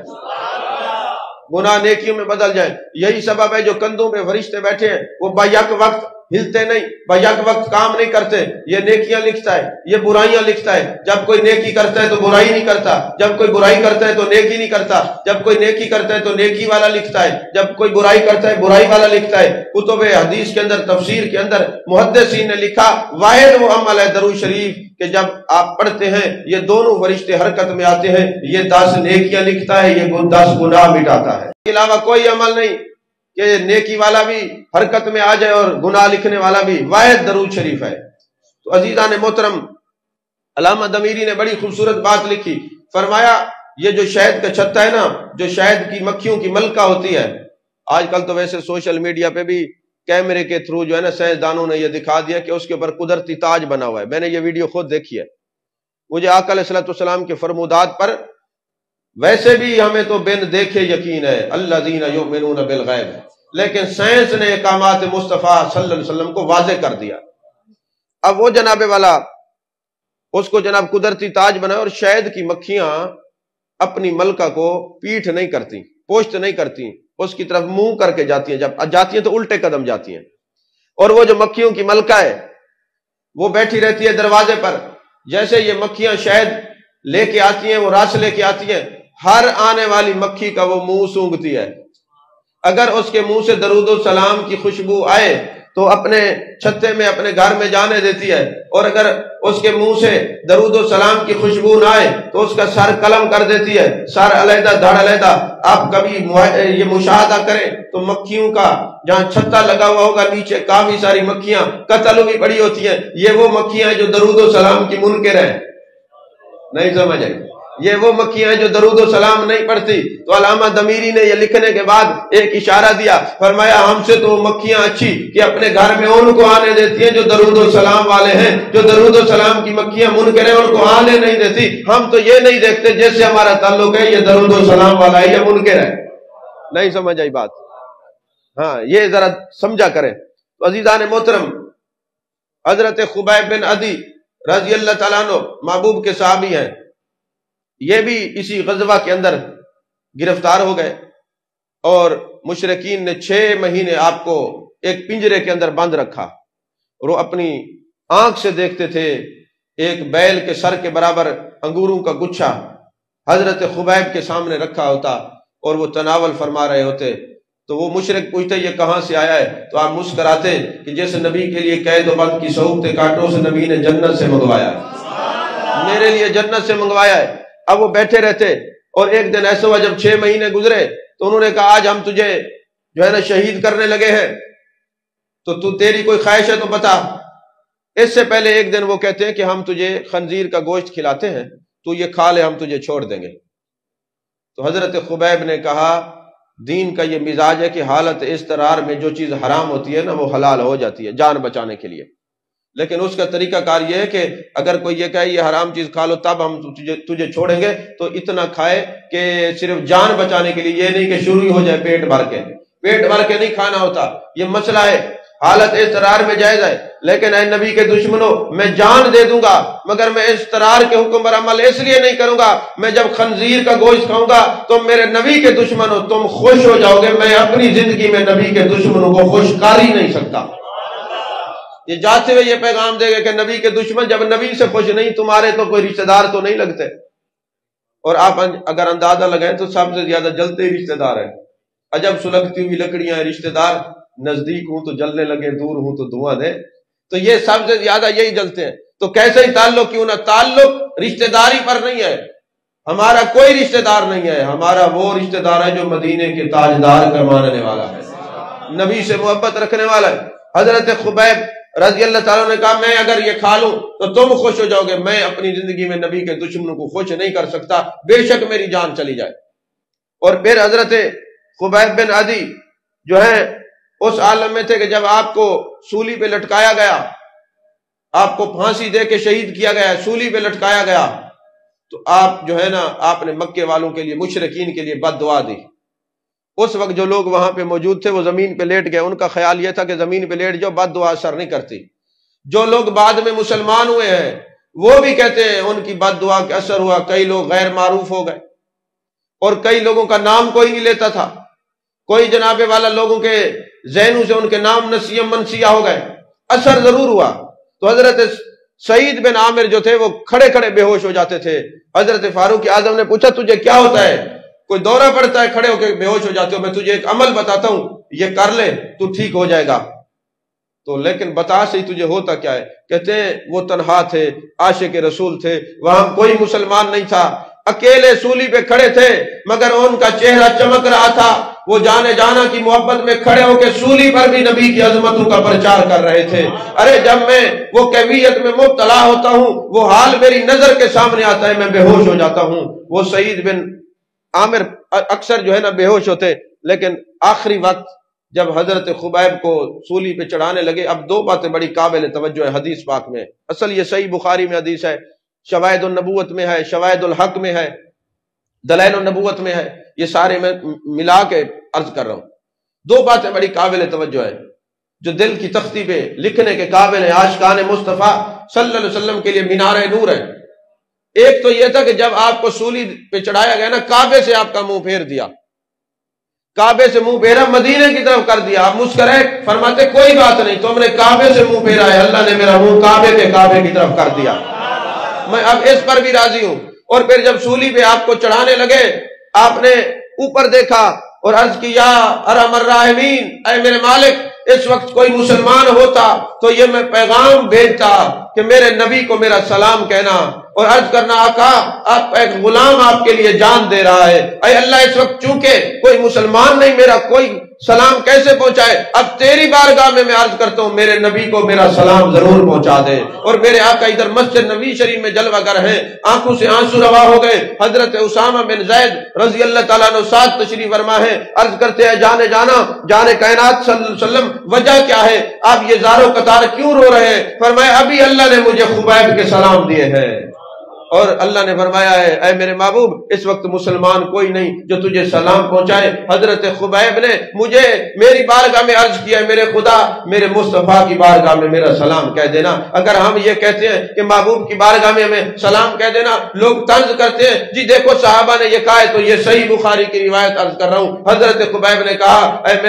گناہ نیکیوں میں بدل جائیں۔ یہی سبب ہے جو کندھوں پہ فرشتے بیٹھے ہیں وہ بیک وقت ہلتے نہیں، بیک وقت کام نہیں کرتے، یہ نیکیاں لکھتا ہے یہ برائیاں لکھتا ہے، جب کوئی نیکی کرتا ہے تو برائی نہیں کرتا، جب کوئی برائی کرتا ہے تو نیکی نہیں کرتا، جب کوئی نیکی کرتا ہے تو نیکی والا لکھتا ہے، جب کوئی برائی کرتا ہے برائی والا لکھتا ہے۔ کتب حدیث کے اندر تفسیر کے اندر محدثین نے لکھا واحد وہ عمل ہے درود شریف کہ جب آپ پڑھتے ہیں یہ دونوں فرشتے حرکت میں آتے ہیں، یہ 10 نیکیاں لکھتا ہے، یہ 10 گناہ مٹاتا ہے۔ اس کے علاوہ کوئی عمل نہیں کہ نیکی والا بھی حرکت میں آ جائے اور گناہ لکھنے والا بھی، واحد درود شریف ہے۔ تو عزیزان محترم علامہ دمیری نے بڑی خوبصورت بات لکھی، فرمایا یہ جو شہد کا چھتا ہے نا، جو شہد کی مکھیوں کی ملکہ ہوتی ہے، آج کل تو ویسے سوشل میڈیا پہ بھی کیمرے کے تھرو جو ہے نا سائنسدانوں نے یہ دکھا دیا کہ اس کے اوپر قدرتی تاج بنا ہوا ہے، میں نے یہ ویڈیو خود دیکھی ہے۔ مجھے آقا علیہ السلام کے فرمودات پر ویسے بھی ہمیں تو بن دیکھے یقین ہے الذین یؤمنون بالغیب، لیکن سائنس نے احکامات مصطفیٰ صلی اللہ علیہ وسلم کو واضح کر دیا۔ اب وہ جناب والا اس کو جناب قدرتی تاج بنائے، اور شہد کی مکھیاں اپنی ملکہ کو پیٹھ نہیں کرتی، پوشت نہیں کرتی، اس کی طرف منہ کر کے جاتی ہیں، جب جاتی ہیں تو الٹے قدم جاتی ہیں، اور وہ جو مکھیوں کی ملکہ ہے وہ بیٹھی رہتی ہے دروازے پر۔ جیسے یہ مکھیاں شہد لے کے آتی ہیں، وہ رس لے کے آتی ہیں، ہر آنے والی مکھی کا وہ منہ سونگھتی ہے، اگر اس کے منہ سے درود و سلام کی خوشبو آئے تو اپنے چھتے میں اپنے گھر میں جانے دیتی ہے، اور اگر اس کے منہ سے درود و سلام کی خوشبو نہ آئے تو اس کا سر قلم کر دیتی ہے، سر علیحدہ دھڑ علیحدہ۔ آپ کبھی یہ مشاہدہ کریں تو مکھیوں کا جہاں چھتا لگا ہوا ہوگا نیچے کافی ساری مکھیاں قتل بھی بڑی ہوتی ہیں، یہ وہ مکھیاں جو درود و سلام کی منکر ہیں، نہیں سمجھ آئی؟ یہ وہ مکھیاں جو درود و سلام نہیں پڑھتی۔ تو علامہ دمیری نے یہ لکھنے کے بعد ایک اشارہ دیا، فرمایا ہم سے تو وہ مکھیاں اچھی کہ اپنے گھر میں ان کو آنے دیتی ہیں جو درود و سلام والے ہیں، جو درود و سلام کی مکھیاں منکر ہیں ان کو آنے نہیں دیتی۔ ہم تو یہ نہیں دیکھتے جیسے ہمارا تعلق ہے یہ درود و سلام والا ہے یا منکر ہے، نہیں سمجھ آئی بات؟ ہاں یہ ذرا سمجھا کریں۔ تو عزیزان محترم، حضرت خبیب بن عدی رضی اللہ تعالیٰ عنہ محبوب کے صحابی ہیں، یہ بھی اسی غزوہ کے اندر گرفتار ہو گئے، اور مشرکین نے 6 مہینے آپ کو ایک پنجرے کے اندر بند رکھا، اور وہ اپنی آنکھ سے دیکھتے تھے ایک بیل کے سر کے برابر انگوروں کا گچھا حضرت خبیب کے سامنے رکھا ہوتا اور وہ تناول فرما رہے ہوتے، تو وہ مشرک پوچھتے یہ کہاں سے آیا ہے؟ تو آپ مسکراتے کہ جیسے نبی کے لیے قید و بند کی صحبت کانٹوں سے نبی نے جنت سے منگوایا ہے، میرے لیے جنت سے منگوایا ہے۔ اب وہ بیٹھے رہتے، اور ایک دن ایسا ہوا جب 6 مہینے گزرے تو انہوں نے کہا آج ہم تجھے جو ہے نا شہید کرنے لگے ہیں، تو تیری کوئی خواہش ہے تو بتا۔ اس سے پہلے ایک دن وہ کہتے ہیں کہ ہم تجھے خنزیر کا گوشت کھلاتے ہیں، تو یہ کھا لے، ہم تجھے چھوڑ دیں گے۔ تو حضرت خبیب نے کہا دین کا یہ مزاج ہے کہ حالت اضطرار میں جو چیز حرام ہوتی ہے نا وہ حلال ہو جاتی ہے جان بچانے کے لیے، لیکن اس کا طریقہ کار یہ ہے کہ اگر کوئی یہ کہے یہ حرام چیز کھا لو تب ہم تجھے چھوڑیں گے، تو اتنا کھائے کہ صرف جان بچانے کے لیے، یہ نہیں کہ شروع ہی ہو جائے پیٹ بھر کے، پیٹ بھر کے نہیں کھانا ہوتا، یہ مسئلہ ہے۔ حالت اضطرار میں جائز ہے، لیکن اے نبی کے دشمنوں میں جان دے دوں گا مگر میں اضطرار کے حکم پر عمل اس لیے نہیں کروں گا۔ میں جب خنزیر کا گوشت کھاؤں گا تم میرے نبی کے دشمنوں تم خوش ہو جاؤ گے، میں اپنی زندگی میں نبی کے دشمنوں کو خوش کر ہی نہیں سکتا۔ یہ جاتے ہوئے یہ پیغام دے گا کہ نبی کے دشمن جب نبی سے خوش نہیں، تمہارے تو کوئی رشتہ دار تو نہیں لگتے۔ اور آپ اگر اندازہ لگائیں تو سب سے زیادہ جلتے ہی رشتہ دار ہیں، عجب سلگتی ہوئی لکڑیاں ہیں، رشتہ دار نزدیک ہوں تو جلنے لگے، دور ہوں تو دھواں دے، تو یہ سب سے زیادہ یہی جلتے ہیں۔ تو کیسے ہی تعلق کیوں نہ، تعلق رشتہ داری پر نہیں ہے، ہمارا کوئی رشتہ دار نہیں ہے، ہمارا وہ رشتہ دار ہے جو مدینے کے تاجدار کا ماننے والا ہے، نبی سے محبت رکھنے والا ہے۔ حضرت خبیب رضی اللہ تعالیٰ نے کہا میں اگر یہ کھا لوں تو تم خوش ہو جاؤ گے، میں اپنی زندگی میں نبی کے دشمنوں کو خوش نہیں کر سکتا، بے شک میری جان چلی جائے۔ اور پھر حضرت خبیب بن عدی جو ہے اس عالم میں تھے کہ جب آپ کو سولی پہ لٹکایا گیا، آپ کو پھانسی دے کے شہید کیا گیا، سولی پہ لٹکایا گیا، تو آپ جو ہے نا آپ نے مکے والوں کے لیے، مشرکین کے لیے بد دعا دی۔ اس وقت جو لوگ وہاں پہ موجود تھے وہ زمین پہ لیٹ گئے، ان کا خیال یہ تھا کہ زمین پہ لیٹ جاؤ، بد دعا اثر نہیں کرتی۔ جو لوگ بعد میں مسلمان ہوئے ہیں وہ بھی کہتے ہیں ان کی بد دعا کا اثر ہوا، کئی لوگ غیر معروف ہو گئے، اور کئی لوگوں کا نام کوئی نہیں لیتا تھا، کوئی جناب والا لوگوں کے ذہنوں سے ان کے نام نسیم منسیہ ہو گئے، اثر ضرور ہوا۔ تو حضرت سعید بن عامر جو تھے وہ کھڑے کھڑے بے ہوش ہو جاتے تھے۔ حضرت فاروق اعظم نے پوچھا تجھے کیا ہوتا ہے؟ کوئی دورہ پڑتا ہے کھڑے ہو کے بے ہوش ہو جاتے ہو؟ میں تجھے ایک عمل بتاتا ہوں، یہ کر لے تو ٹھیک ہو جائے گا۔ تو لیکن بتا صحیح تجھے ہوتا کیا ہے؟ کہتے ہیں وہ تنہا تھے، عاشق رسول تھے، وہاں کوئی مسلمان نہیں تھا، اکیلے سولی پہ کھڑے تھے، مگر ان کا چہرہ چمک رہا تھا، وہ جانے جانا کی محبت میں کھڑے ہو کے سولی پر بھی نبی کی عظمتوں کا پرچار کر رہے تھے۔ ارے جب میں وہ کیفیت میں مبتلا ہوتا ہوں، وہ حال میری نظر کے سامنے آتا ہے، میں بے ہوش ہو جاتا ہوں۔ وہ سعید بن عامر اکثر جو ہے نا بے ہوش ہوتے، لیکن آخری وقت جب حضرت خبیب کو سولی پہ چڑھانے لگے، اب دو باتیں بڑی قابل توجہ ہے حدیث پاک میں، اصل یہ صحیح بخاری میں حدیث ہے، شواہد النبوت میں ہے، شواہد الحق میں ہے، دلائل النبوت میں ہے، یہ سارے میں ملا کے عرض کر رہا ہوں۔ دو باتیں بڑی قابل توجہ ہے جو دل کی تختی پہ لکھنے کے قابل ہے، عاشقان مصطفیٰ صلی اللہ علیہ وسلم کے لیے مینار نور ہے۔ ایک تو یہ تھا کہ جب آپ کو سولی پہ چڑھایا گیا نا، کعبے سے آپ کا منہ پھیر دیا، کعبے سے منہ پھیرا، مدینے کی طرف کر دیا، آپ مسکرائے، فرماتے کوئی بات نہیں، تم نے کعبے سے منہ پھیرا ہے، اللہ نے میرا منہ کعبے کی طرف کر دیا، میں اب اس پر بھی راضی ہوں۔ اور پھر جب سولی پہ آپ کو چڑھانے لگے، آپ نے اوپر دیکھا اور عرض کی یا ارحم الراحمین، اے میرے مالک، اس وقت کوئی مسلمان ہوتا تو یہ میں پیغام بھیجتا کہ میرے نبی کو میرا سلام کہنا اور عرض کرنا آقا آپ ایک غلام آپ کے لیے جان دے رہا ہے، اے اللہ اس وقت چونکہ کوئی مسلمان نہیں، میرا کوئی سلام کیسے پہنچائے، اب تیری بارگاہ میں عرض کرتا ہوں میرے نبی کو میرا سلام ضرور پہنچا دے۔ اور میرے آقا ادھر مسجد نبی شریف میں جلوہ گر ہیں، آنکھوں سے آنسو روا ہو گئے۔ حضرت اسامہ بن زید رضی اللہ تعالیٰ عنہ ساتھ تشریف فرما ہے، عرض کرتے ہیں جانے جانا جانے کائنات صلی اللہ علیہ وسلم وجہ کیا ہے، آپ یہ زارو قطار کیوں رو رہے ہیں؟ فرمایا ابھی اللہ نے مجھے خبیب کے سلام دیے ہیں، اور اللہ نے فرمایا ہے اے میرے محبوب اس وقت مسلمان کوئی نہیں جو تجھے سلام پہنچائے۔ حضرت خبیب نے مجھے میری بارگاہ میں عرض کیا میرے خدا میرے مصطفیٰ کی بارگاہ میں میرا سلام کہہ دینا۔ اگر ہم یہ کہتے ہیں کہ محبوب کی بارگاہ میں ہمیں سلام کہہ دینا، لوگ طنز کرتے ہیں جی دیکھو صحابہ نے یہ کہا ہے تو یہ صحیح بخاری کی روایت عرض کر رہا ہوں۔ حضرت خبیب نے کہا اے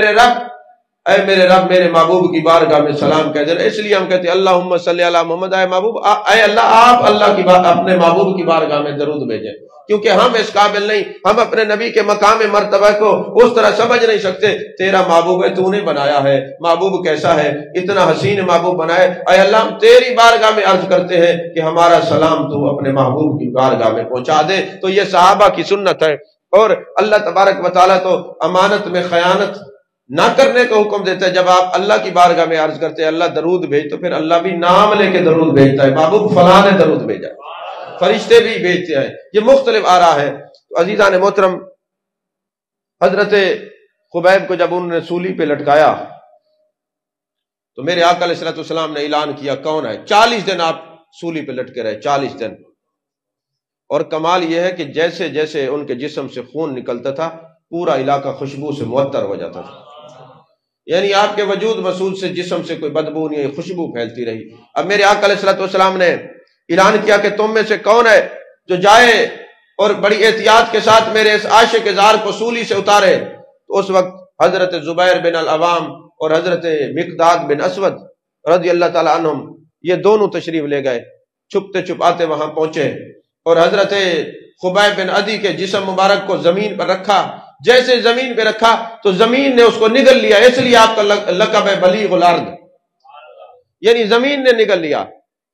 میرے رب میرے محبوب کی بارگاہ میں سلام کہہ دینا۔ اس لیے ہم کہتے ہیں اللہم صلی علی محمد، اے محبوب اے اللہ آپ اللہ کی اپنے محبوب کی بارگاہ میں درود بھیجیں، کیونکہ ہم اس قابل نہیں، ہم اپنے نبی کے مقام مرتبہ کو اس طرح سمجھ نہیں سکتے۔ تیرا محبوب ہے، تو نے بنایا ہے، محبوب کیسا ہے، اتنا حسین محبوب بنائے۔ اے اللہ ہم تیری بارگاہ میں عرض کرتے ہیں کہ ہمارا سلام تو اپنے محبوب کی بارگاہ میں پہنچا دے۔ تو یہ صحابہ کی سنت ہے، اور اللہ تبارک و تعالیٰ تو امانت میں خیانت نہ کرنے کا حکم دیتا ہے۔ جب آپ اللہ کی بارگاہ میں عرض کرتے ہیں اللہ درود بھیج، تو پھر اللہ بھی نام لے کے درود بھیجتا ہے، محبوب فلاں نے درود بھیجا، فرشتے بھی بھیجتے ہیں، یہ مختلف آرا ہے۔ تو عزیزان محترم، حضرت خبیب کو جب انہوں نے سولی پہ لٹکایا تو میرے آقا علیہ الصلوۃ والسلام نے اعلان کیا کون ہے، 40 دن آپ سولی پہ لٹکے رہے، 40 دن۔ اور کمال یہ ہے کہ جیسے جیسے ان کے جسم سے خون نکلتا تھا پورا علاقہ خوشبو سے معطر ہو جاتا تھا، یعنی آپ کے وجود مسعود سے جسم سے کوئی بدبو نہیں، خوشبو پھیلتی رہی۔ اب میرے آقا علیہ الصلوۃ والسلام نے اعلان کیا کہ تم میں سے کون ہے جو جائے اور بڑی احتیاط کے ساتھ میرے اس عاشق زار کو سولی سے اتارے۔ تو اس وقت حضرت زبیر بن العوام اور حضرت مقداد بن اسود رضی اللہ تعالی عنہم یہ دونوں تشریف لے گئے، چھپتے چھپاتے وہاں پہنچے اور حضرت خبیب بن عدی کے جسم مبارک کو زمین پر رکھا۔ جیسے زمین پہ رکھا تو زمین نے اس کو نگل لیا، اس لیے آپ کا لقب ہے بلیغ الارض، یعنی زمین نے نگل لیا۔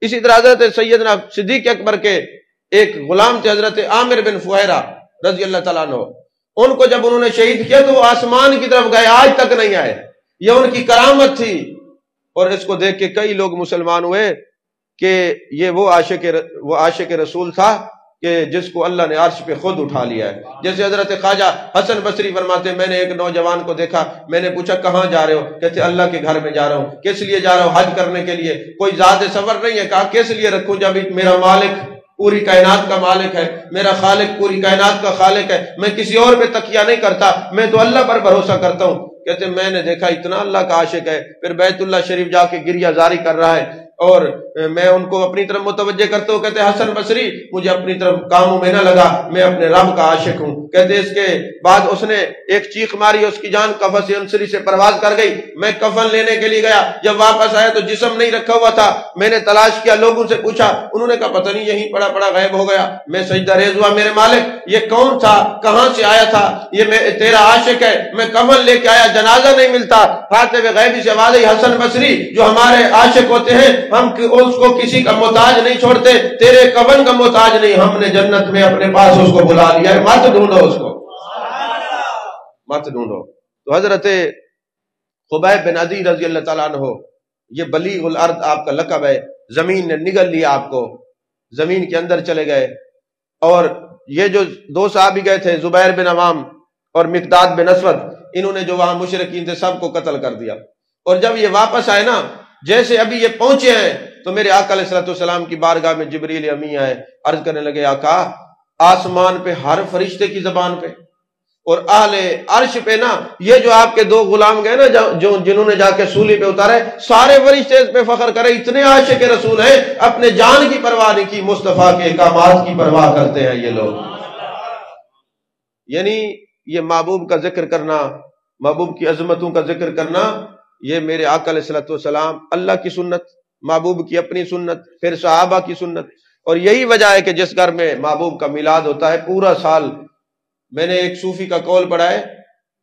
اسی طرح حضرت سیدنا صدیق اکبر کے ایک غلام تھے حضرت عامر بن فہیرہ رضی اللہ تعالیٰ عنہ، ان کو جب انہوں نے شہید کیا تو وہ آسمان کی طرف گئے، آج تک نہیں آئے، یہ ان کی کرامت تھی۔ اور اس کو دیکھ کے کئی لوگ مسلمان ہوئے کہ یہ وہ عاشق رسول تھا کہ جس کو اللہ نے عرش پہ خود اٹھا لیا ہے۔ جیسے حضرت خواجہ حسن بصری فرماتے ہیں میں نے ایک نوجوان کو دیکھا، میں نے پوچھا کہاں جا رہے ہو؟ کہتے اللہ کے گھر میں جا رہا ہوں۔ کس لیے جا رہا ہوں؟ حج کرنے کے لیے۔ کوئی زاد سفر نہیں ہے۔ کہا کس لیے رکھوں جب میرا مالک پوری کائنات کا مالک ہے، میرا خالق پوری کائنات کا خالق ہے، میں کسی اور پہ تکیہ نہیں کرتا، میں تو اللہ پر بھروسہ کرتا ہوں۔ کہتے میں نے دیکھا اتنا اللہ کا عاشق ہے، پھر بیت اللہ شریف جا کے گریہ زاری کر رہا ہے اور میں ان کو اپنی طرف متوجہ کرتا ہوں۔ کہتے حسن بصری مجھے اپنی طرف کاموں میں نہ لگا، میں اپنے رب کا عاشق ہوں۔ کہتے اس کے بعد اس نے ایک چیخ ماری، اس کی جان قفس انصری سے پرواز کر گئی۔ میں کفن لینے کے لیے گیا، جب واپس آیا تو جسم نہیں رکھا ہوا تھا۔ میں نے تلاش کیا، لوگوں سے پوچھا، انہوں نے کہا پتہ نہیں یہیں پڑا پڑا غائب ہو گیا۔ میں سجدہ ریز ہوا، میرے مالک یہ کون تھا، کہاں سے آیا تھا؟ یہ میں تیرا عاشق ہے، میں کفن لے کے آیا، جنازہ نہیں ملتا۔ خاطب غیبی سے آواز آئی حسن بصری جو ہمارے عاشق ہوتے ہیں ہم اس کو کسی کا محتاج نہیں چھوڑتے، تیرے کفن کا محتاج نہیں، ہم نے جنت میں اپنے پاس اس کو بلا لیا ہے، مت ڈھونڈو اس کو، مت ڈھونڈو۔ تو حضرت خبیب بن عدی رضی اللہ تعالیٰ عنہ یہ بلیغ الارض آپ کا لقب ہے، زمین نے نگل لیا آپ کو، زمین کے اندر چلے گئے۔ اور یہ جو دو صحابی گئے تھے زبیر بن عوام اور مقداد بن اسود، انہوں نے جو وہاں مشرکین تھے سب کو قتل کر دیا۔ اور جب یہ واپس آئے نا، جیسے ابھی یہ پہنچے ہیں تو میرے آقا علیہ الصلوۃ والسلام کی بارگاہ میں جبریل امی آئے، عرض کرنے لگے آقا آسمان پہ ہر فرشتے کی زبان پہ اور اہل عرش پہ نا یہ جو آپ کے دو غلام گئے نا جنہوں نے جا کے سولی پہ اتارے، سارے فرشتے اس پہ فخر کرے، اتنے عاشق رسول ہیں، اپنے جان کی پرواہ نہیں کی، مصطفیٰ کے احکامات کی پرواہ کرتے ہیں یہ لوگ۔ یعنی یہ محبوب کا ذکر کرنا، محبوب کی عظمتوں کا ذکر کرنا، یہ میرے آقا علیہ الصلوۃ والسلام اللہ کی سنت، محبوب کی اپنی سنت، پھر صحابہ کی سنت۔ اور یہی وجہ ہے کہ جس گھر میں محبوب کا میلاد ہوتا ہے پورا سال، میں نے ایک صوفی کا قول پڑھا ہے،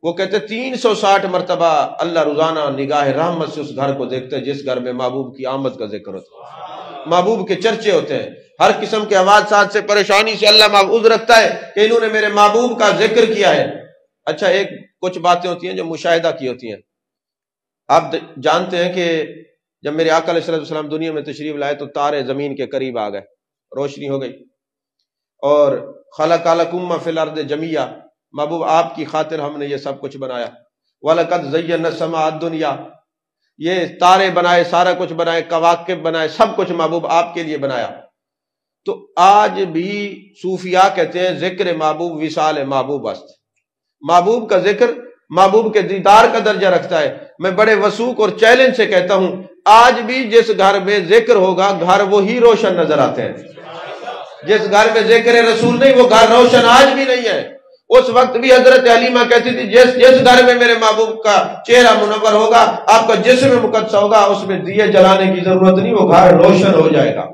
وہ کہتے 360 مرتبہ اللہ روزانہ نگاہ رحمت سے اس گھر کو دیکھتے ہیں جس گھر میں محبوب کی آمد کا ذکر ہوتا ہے، محبوب کے چرچے ہوتے ہیں، ہر قسم کے حوادثات سے پریشانی سے اللہ محفوظ رکھتا ہے کہ انہوں نے میرے محبوب کا ذکر کیا ہے۔ اچھا ایک کچھ باتیں ہوتی ہیں جو مشاہدہ کی ہوتی ہیں۔ آپ جانتے ہیں کہ جب میرے آقا علیہ السلام دنیا میں تشریف لائے تو تارے زمین کے قریب آ گئے، روشنی ہو گئی، اور خلق لکم فی الارض جمیعا، محبوب آپ کی خاطر ہم نے یہ سب کچھ بنایا۔ وَلَقَدْ زَيَّنَّا السَّمَاءَ الدُّنْيَا، یہ تارے بنائے، سارا کچھ بنائے، کواکب بنائے، سب کچھ محبوب آپ کے لیے بنایا۔ تو آج بھی صوفیاء کہتے ہیں ذکر محبوب وصال محبوب است، محبوب کا ذکر محبوب کے دیدار کا درجہ رکھتا ہے۔ میں بڑے وثوق اور چیلنج سے کہتا ہوں، آج بھی جس گھر میں ذکر ہوگا گھر وہی روشن نظر آتے ہیں۔ جس گھر میں ذکر رسول نہیں وہ گھر روشن آج بھی نہیں ہے۔ اس وقت بھی حضرت حلیمہ کہتی تھی جس گھر میں میرے محبوب کا چہرہ منور ہوگا، آپ کا جسم مقدس ہوگا، اس میں دیے جلانے کی ضرورت نہیں، وہ گھر روشن ہو جائے گا،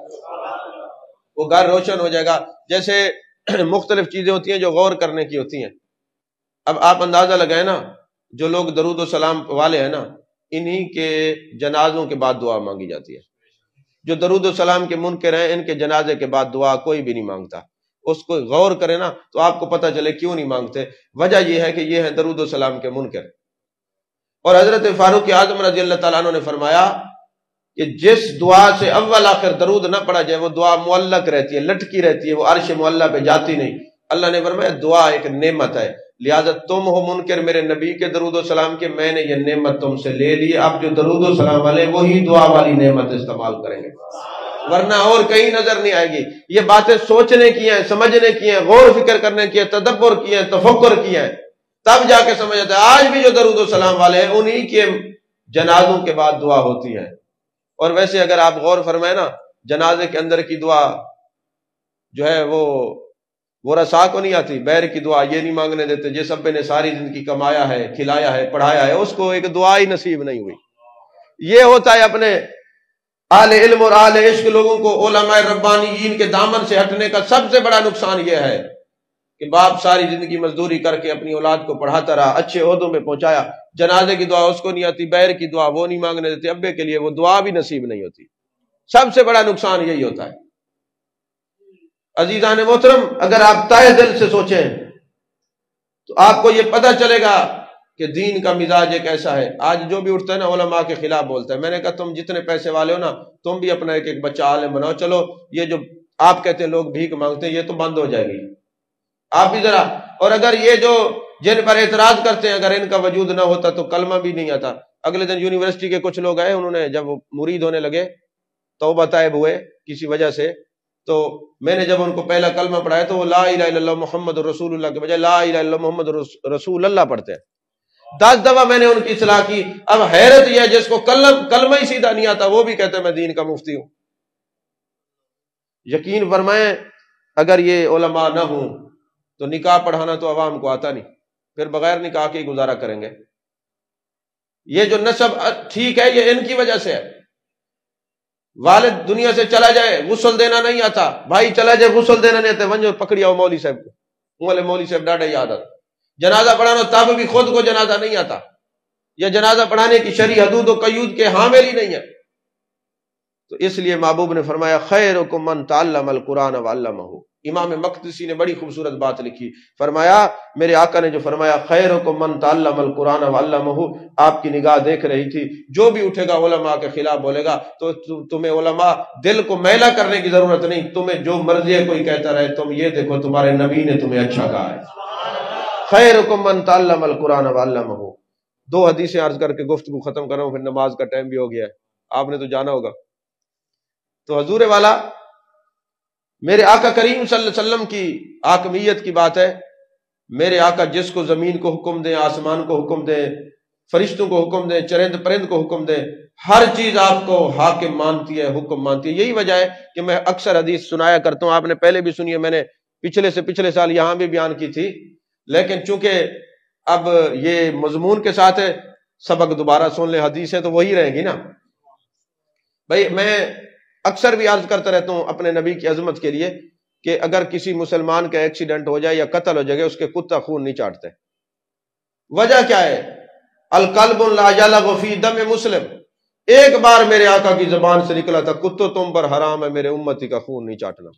وہ گھر روشن ہو جائے گا۔ جیسے مختلف چیزیں ہوتی ہیں جو غور کرنے کی ہوتی ہیں۔ اب آپ اندازہ لگائیں نا، جو لوگ درود و سلام والے ہیں نا، انہی کے جنازوں کے بعد دعا مانگی جاتی ہے۔ جو درود و سلام کے منکر ہیں، ان کے جنازے کے بعد دعا کوئی بھی نہیں مانگتا۔ اس کو غور کرے نا تو آپ کو پتہ چلے کیوں نہیں مانگتے۔ وجہ یہ ہے کہ یہ ہے درود و سلام کے منکر۔ اور حضرت فاروق اعظم رضی اللہ تعالیٰ عنہ نے فرمایا کہ جس دعا سے اول آخر درود نہ پڑھا جائے وہ دعا معلق رہتی ہے، لٹکی رہتی ہے، وہ عرش معلیٰ پہ جاتی نہیں۔ اللہ نے فرمایا دعا ایک نعمت ہے، لہذا تم ہو منکر میرے نبی کے درود و سلام کے، میں نے یہ نعمت تم سے لے لی، اب جو درود و سلام والے وہی دعا والی نعمت استعمال کریں گے، ورنہ اور کہیں نظر نہیں آئے گی۔ یہ باتیں سوچنے کی ہیں، سمجھنے کی ہیں، غور فکر کرنے کی ہیں، تدبر کی ہیں، تفکر کی ہیں، تب جا کے سمجھ آتا ہے۔ آج بھی جو درود و سلام والے ہیں انہی کے جنازوں کے بعد دعا ہوتی ہے۔ اور ویسے اگر آپ غور فرمائیں نا، جنازے کے اندر کی دعا جو ہے وہ رسا کو نہیں آتی، بیر کی دعا یہ نہیں مانگنے دیتے، جس ابے نے ساری زندگی کمایا ہے، کھلایا ہے، پڑھایا ہے، اس کو ایک دعا ہی نصیب نہیں ہوئی۔ یہ ہوتا ہے اپنے اہل علم اور اہل عشق لوگوں کو، علماء ربانیین کے دامن سے ہٹنے کا سب سے بڑا نقصان یہ ہے کہ باپ ساری زندگی مزدوری کر کے اپنی اولاد کو پڑھاتا رہا، اچھے عہدوں میں پہنچایا، جنازے کی دعا اس کو نہیں آتی، بیر کی دعا وہ نہیں مانگنے دیتے، ابے کے لیے وہ دعا بھی نصیب نہیں ہوتی۔ سب سے بڑا نقصان یہی ہوتا ہے۔ عزیزان محترم، اگر آپ تہہ دل سے سوچیں تو آپ کو یہ پتہ چلے گا کہ دین کا مزاج ایک ایسا ہے۔ آج جو بھی اٹھتا ہے نا علماء کے خلاف بولتا ہے۔ میں نے کہا تم جتنے پیسے والے ہو نا، تم بھی اپنا ایک ایک بچہ عالم بناؤ، چلو یہ جو آپ کہتے ہیں لوگ بھیک مانگتے ہیں یہ تو بند ہو جائے گی، آپ بھی ذرا۔ اور اگر یہ جو جن پر اعتراض کرتے ہیں اگر ان کا وجود نہ ہوتا تو کلمہ بھی نہیں آتا۔ اگلے دن یونیورسٹی کے کچھ لوگ آئے، انہوں نے جب مرید ہونے لگے، توبہ طائب ہوئے کسی وجہ سے، تو میں نے جب ان کو پہلا کلمہ پڑھایا تو وہ لا الہ الا اللہ محمد رسول اللہ کے بجائے لا الہ الا اللہ محمد رسول اللہ پڑھتے ہیں۔ 10 دفعہ میں نے ان کی اصلاح کی۔ اب حیرت یہ ہے جس کو کلمہ ہی سیدھا نہیں آتا وہ بھی کہتا ہے میں دین کا مفتی ہوں۔ یقین فرمائیں اگر یہ علماء نہ ہوں تو نکاح پڑھانا تو عوام کو آتا نہیں، پھر بغیر نکاح کے گزارا کریں گے۔ یہ جو نسب ٹھیک ہے یہ ان کی وجہ سے ہے۔ والد دنیا سے چلا جائے غسل دینا نہیں آتا، بھائی چلا جائے غسل دینا نہیں آتا، ونجو پکڑی آؤ مولوی صاحب کو، والے مولوی صاحب ڈاڈا یاد آتا۔ جنازہ پڑھانا تب بھی خود کو جنازہ نہیں آتا، یا جنازہ پڑھانے کی شرعی حدود و قیود کے حامل ہی نہیں ہے۔ تو اس لیے محبوب نے فرمایا خیرکم من تعلم القرآن وعلمہ۔ امام مقدسی نے بڑی خوبصورت بات لکھی، فرمایا میرے آقا نے جو فرمایا خیرکم من تعلم القرآن وعلمہ، آپ کی نگاہ دیکھ رہی تھی جو بھی اٹھے گا علماء کے خلاف بولے گا تو تمہیں علماء دل کو میلا کرنے کی ضرورت نہیں، تمہیں جو مرضی ہے کوئی کہتا رہے، تم یہ دیکھو تمہارے نبی نے تمہیں اچھا کہا ہے۔ خیرکم من تعلم القرآن وعلمہ۔ 2 حدیثیں عرض کر کے گفتگو ختم کر رہا ہوں، پھر نماز کا ٹائم بھی ہو گیا ہے، آپ نے تو جانا ہوگا۔ تو حضور والا میرے آقا کریم صلی اللہ علیہ وسلم کی حاکمیت کی بات ہے۔ میرے آقا جس کو زمین کو حکم دیں، آسمان کو حکم دیں، فرشتوں کو حکم دیں، چرند پرند کو حکم دیں، ہر چیز آپ کو حاکم مانتی ہے، حکم مانتی ہے۔ یہی وجہ ہے کہ میں اکثر حدیث سنایا کرتا ہوں، آپ نے پہلے بھی سنی ہے، میں نے پچھلے سے پچھلے سال یہاں بھی بیان کی تھی، لیکن چونکہ اب یہ مضمون کے ساتھ ہے سبق دوبارہ سن لیں، حدیث ہے تو وہی رہیں گی نا۔ بھائی میں اکثر بھی عرض کرتا رہتا ہوں اپنے نبی کی عظمت کے لیے کہ اگر کسی مسلمان کا ایکسیڈنٹ ہو جائے یا قتل ہو جائے اس کے کتا خون نہیں چاٹتے۔ وجہ کیا ہے؟ القلب لا یلغ فی دم مسلم، ایک بار میرے آقا کی زبان سے نکلا تھا کتو تم پر حرام ہے میرے امتی کا خون نہیں چاٹنا۔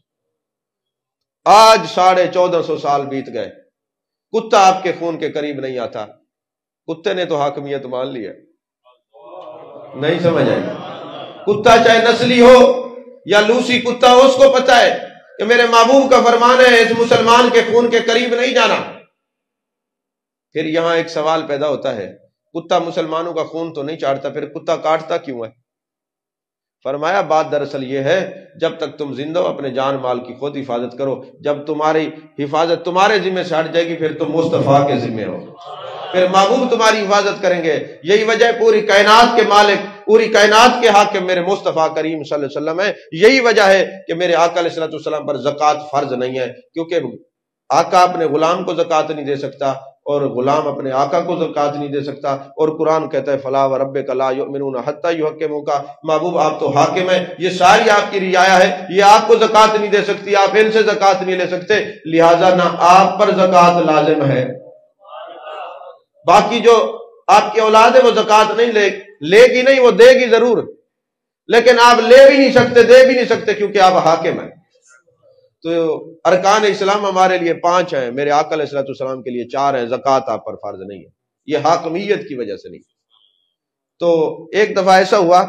آج 1450 سال بیت گئے، کتا آپ کے خون کے قریب نہیں آتا۔ کتے نے تو حاکمیت مان لی ہے، نہیں سمجھ آئی؟ کتا چاہے نسلی ہو یا لوسی کتا ہو، اس کو پتا ہے کہ میرے محبوب کا فرمان ہے اس مسلمان کے خون کے قریب نہیں جانا۔ پھر یہاں ایک سوال پیدا ہوتا ہے، کتا مسلمانوں کا خون تو نہیں چاٹتا، پھر کتا کاٹتا کیوں ہے؟ فرمایا بات دراصل یہ ہے جب تک تم زندہ ہو اپنے جان مال کی خود حفاظت کرو، جب تمہاری حفاظت تمہارے ذمہ سے ہٹ جائے گی پھر تم مصطفیٰ کے ذمہ ہو، پھر محبوب تمہاری حفاظت کریں گے۔ یہی وجہ ہے پوری کائنات کے مالک، پوری کائنات کے حاکم میرے مصطفیٰ کریم صلی اللہ علیہ وسلم ہے۔ یہی وجہ ہے کہ میرے آقا علیہ السلام پر زکوٰۃ فرض نہیں ہے، کیونکہ آقا اپنے غلام کو زکوٰۃ نہیں دے سکتا اور غلام اپنے آقا کو زکوٰۃ نہیں دے سکتا، اور قرآن کہتا ہے فلا وربک لا یؤمنون حتی یحکموک، محبوب آپ تو حاکم ہیں، یہ ساری آپ کی رعایا ہے، یہ آپ کو زکوٰۃ نہیں دے سکتی، آپ ان سے زکوٰۃ نہیں لے سکتے، لہٰذا نہ آپ پر زکوٰۃ لازم ہے۔ باقی جو آپ کی اولاد ہے وہ زکوٰۃ نہیں لے گی نہیں، وہ دے گی ضرور، لیکن آپ لے بھی نہیں سکتے، دے بھی نہیں سکتے، کیونکہ آپ حاکم ہیں۔ تو ارکان اسلام ہمارے لیے 5 ہیں، میرے آقا علیہ السلام کے لیے 4 ہیں، زکوٰۃ آپ پر فرض نہیں ہے، یہ حاکمیت کی وجہ سے نہیں۔ تو ایک دفعہ ایسا ہوا،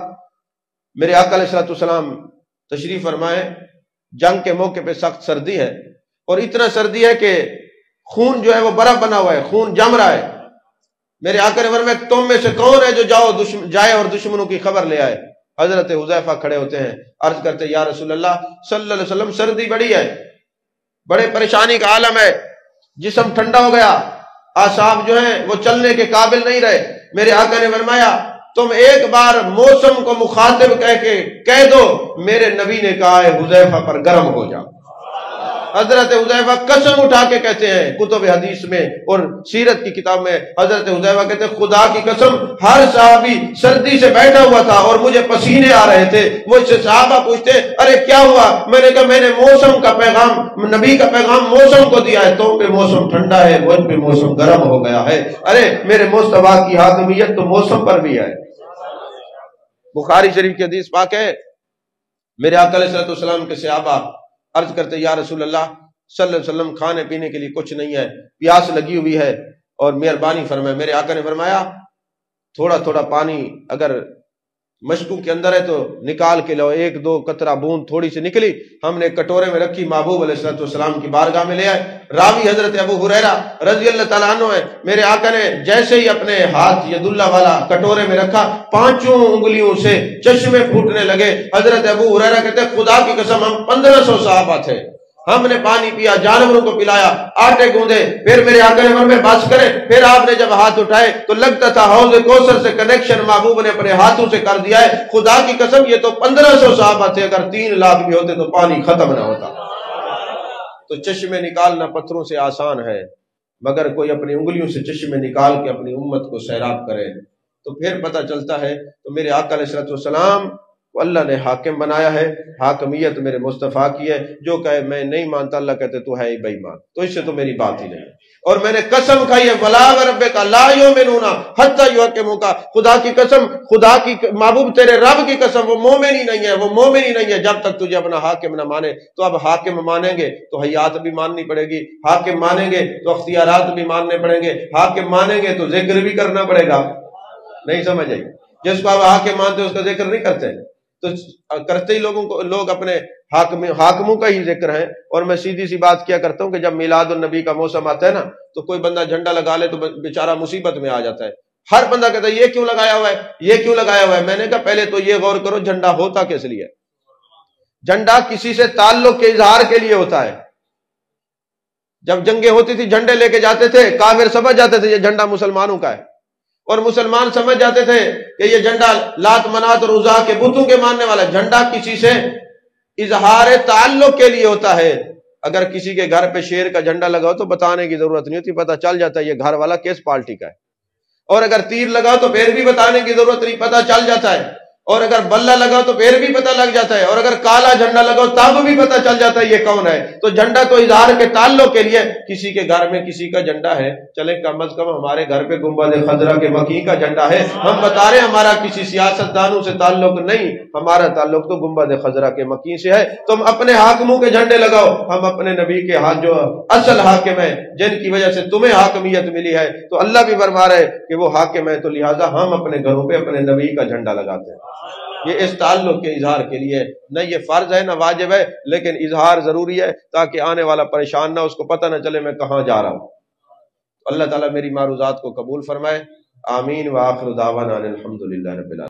میرے آقا علیہ السلام تشریف فرمائے، جنگ کے موقع پہ سخت سردی ہے، اور اتنا سردی ہے کہ خون جو ہے وہ برف بنا ہوا ہے، خون جم رہا ہے۔ میرے آقا نے فرمایا تم میں سے کون ہے جو جائے اور دشمنوں کی خبر لے آئے؟ حضرت حذیفہ کھڑے ہوتے ہیں، عرض کرتے یا رسول اللہ صلی اللہ علیہ وسلم سردی بڑی ہے، بڑے پریشانی کا عالم ہے، جسم ٹھنڈا ہو گیا، اعصاب جو ہیں وہ چلنے کے قابل نہیں رہے۔ میرے آقا نے فرمایا تم ایک بار موسم کو مخاطب کہہ دو میرے نبی نے کہا ہے حذیفہ پر گرم ہو جا۔ حضرت حذیفہ قسم اٹھا کے کہتے ہیں کتب حدیث میں اور سیرت کی کتاب میں، حضرت حذیفہ کہتے ہیں خدا کی قسم ہر صحابی سردی سے بیٹھا ہوا تھا اور مجھے پسینے آ رہے تھے، مجھ سے صحابہ پوچھتے ارے کیا ہوا؟ میں نے کہا میں نے موسم کا پیغام، نبی کا پیغام موسم کو دیا ہے، تم پہ موسم ٹھنڈا ہے، مجھ پہ موسم گرم ہو گیا ہے۔ ارے میرے مصطفیٰ کی حاکمیت تو موسم پر بھی ہے۔ بخاری شریف کی حدیث پاک ہے، میرے آقا علیہ السلام کے صحابہ عرض کرتے یا رسول اللہ صلی اللہ علیہ وسلم کھانے پینے کے لیے کچھ نہیں ہے، پیاس لگی ہوئی ہے اور مہربانی فرمائے۔ میرے آقا نے فرمایا تھوڑا تھوڑا پانی اگر مشکوں کے اندر ہے تو نکال کے لو، 1-2 قطرہ بوند تھوڑی سی نکلی، ہم نے کٹورے میں رکھی، محبوب علیہ السلام کی بارگاہ میں لے آئے۔ راوی حضرت ابو ہریرہ رضی اللہ تعالیٰ عنہ ہے، میرے آقا نے جیسے ہی اپنے ہاتھ ید اللہ والا کٹورے میں رکھا، 5 انگلیوں سے چشمے پھوٹنے لگے۔ حضرت ابو ہریرہ کہتے ہیں خدا کی قسم ہم 1500 صحابہ تھے، ہم نے پانی پیا، جانوروں کو پلایا، آٹے گوندے، پھر میرے آقا نے فرمایا بس کرے۔ پھر آپ نے جب ہاتھ اٹھائے تو لگتا تھا حوض کوثر سے کنیکشن محبوب نے اپنے ہاتھوں سے کر دیا ہے۔ خدا کی قسم یہ تو 1500 صحابہ تھے، اگر 3 لاکھ بھی ہوتے تو پانی ختم نہ ہوتا۔ تو چشمے نکالنا پتھروں سے آسان ہے، مگر کوئی اپنی انگلیوں سے چشمے نکال کے اپنی امت کو سیراب کرے تو پھر پتہ چلتا ہے۔ تو میرے آقا علیہ السلام کو اللہ نے حاکم بنایا ہے، حاکمیت میرے مصطفیٰ کی ہے۔ جو کہے میں نہیں مانتا، اللہ کہتے تو ہے ہی بے ایمان، تو اس سے تو میری بات ہی نہیں۔ اور میں نے قسم کھائی ہے ولا وربک لا یؤمنون حتی یحکموک، خدا کی قسم، خدا کی محبوب تیرے رب کی قسم، وہ مومن ہی نہیں ہے، وہ مومن ہی نہیں ہے جب تک تجھے اپنا حاکم نہ مانے۔ تو اب حاکم مانیں گے تو حیات بھی ماننی پڑے گی، حاکم مانیں گے تو اختیارات بھی ماننے پڑیں گے، حاکم مانیں گے تو ذکر بھی کرنا پڑے گا۔ نہیں سمجھ آئی؟ جس کو آپ حاکم مانتے اس کا ذکر نہیں کرتے، تو کرتے ہی لوگ اپنے حاکموں کا ہی ذکر ہے۔ اور میں سیدھی سی بات کیا کرتا ہوں کہ جب میلاد النبی کا موسم آتا ہے نا تو کوئی بندہ جھنڈا لگا لے تو بیچارہ مصیبت میں آ جاتا ہے۔ ہر بندہ کہتا ہے یہ کیوں لگایا ہوا ہے، یہ کیوں لگایا ہوا ہے۔ میں نے کہا پہلے تو یہ غور کرو جھنڈا ہوتا کس لیے؟ جھنڈا کسی سے تعلق کے اظہار کے لیے ہوتا ہے۔ جب جنگیں ہوتی تھی جھنڈے لے کے جاتے تھے، کافر سمجھ جاتے تھے یہ جھنڈا مسلمانوں کا ہے، اور مسلمان سمجھ جاتے تھے کہ یہ جھنڈا لات منات اور عزا کے بتوں کے ماننے والا۔ جھنڈا کسی سے اظہار تعلق کے لیے ہوتا ہے۔ اگر کسی کے گھر پہ شیر کا جھنڈا لگاؤ تو بتانے کی ضرورت نہیں ہوتی، پتہ چل جاتا ہے یہ گھر والا کس پارٹی کا ہے۔ اور اگر تیر لگاؤ تو پھر بھی بتانے کی ضرورت نہیں، پتہ چل جاتا ہے۔ اور اگر بلہ لگاؤ تو پھر بھی پتہ لگ جاتا ہے، اور اگر کالا جھنڈا لگاؤ تب بھی پتہ چل جاتا ہے یہ کون ہے۔ تو جھنڈا تو اظہار کے تعلق کے لیے، کسی کے گھر میں کسی کا جھنڈا ہے، چلے کم از کم ہمارے گھر پہ گنبد خضرا کے مکی کا جھنڈا ہے، ہم بتا رہے ہیں ہمارا کسی سیاست دانوں سے تعلق نہیں، ہمارا تعلق تو گنبد خضرا کے مکی سے ہے۔ تم اپنے حاکموں کے جھنڈے لگاؤ، ہم اپنے نبی کے ہاتھ جو اصل حاکم ہے جن کی وجہ سے تمہیں حاکمیت ملی ہے، تو اللہ بھی فرما رہے کہ وہ حاکم ہے، تو لہٰذا ہم اپنے گھروں پہ اپنے نبی کا جھنڈا لگاتے ہیں۔ یہ اس تعلق کے اظہار کے لیے، نہ یہ فرض ہے نہ واجب ہے، لیکن اظہار ضروری ہے تاکہ آنے والا پریشان نہ، اس کو پتہ نہ چلے میں کہاں جا رہا ہوں۔ اللہ تعالیٰ میری معروضات کو قبول فرمائے، آمین۔ وآخر دعوانا الحمدللہ رب العالمین۔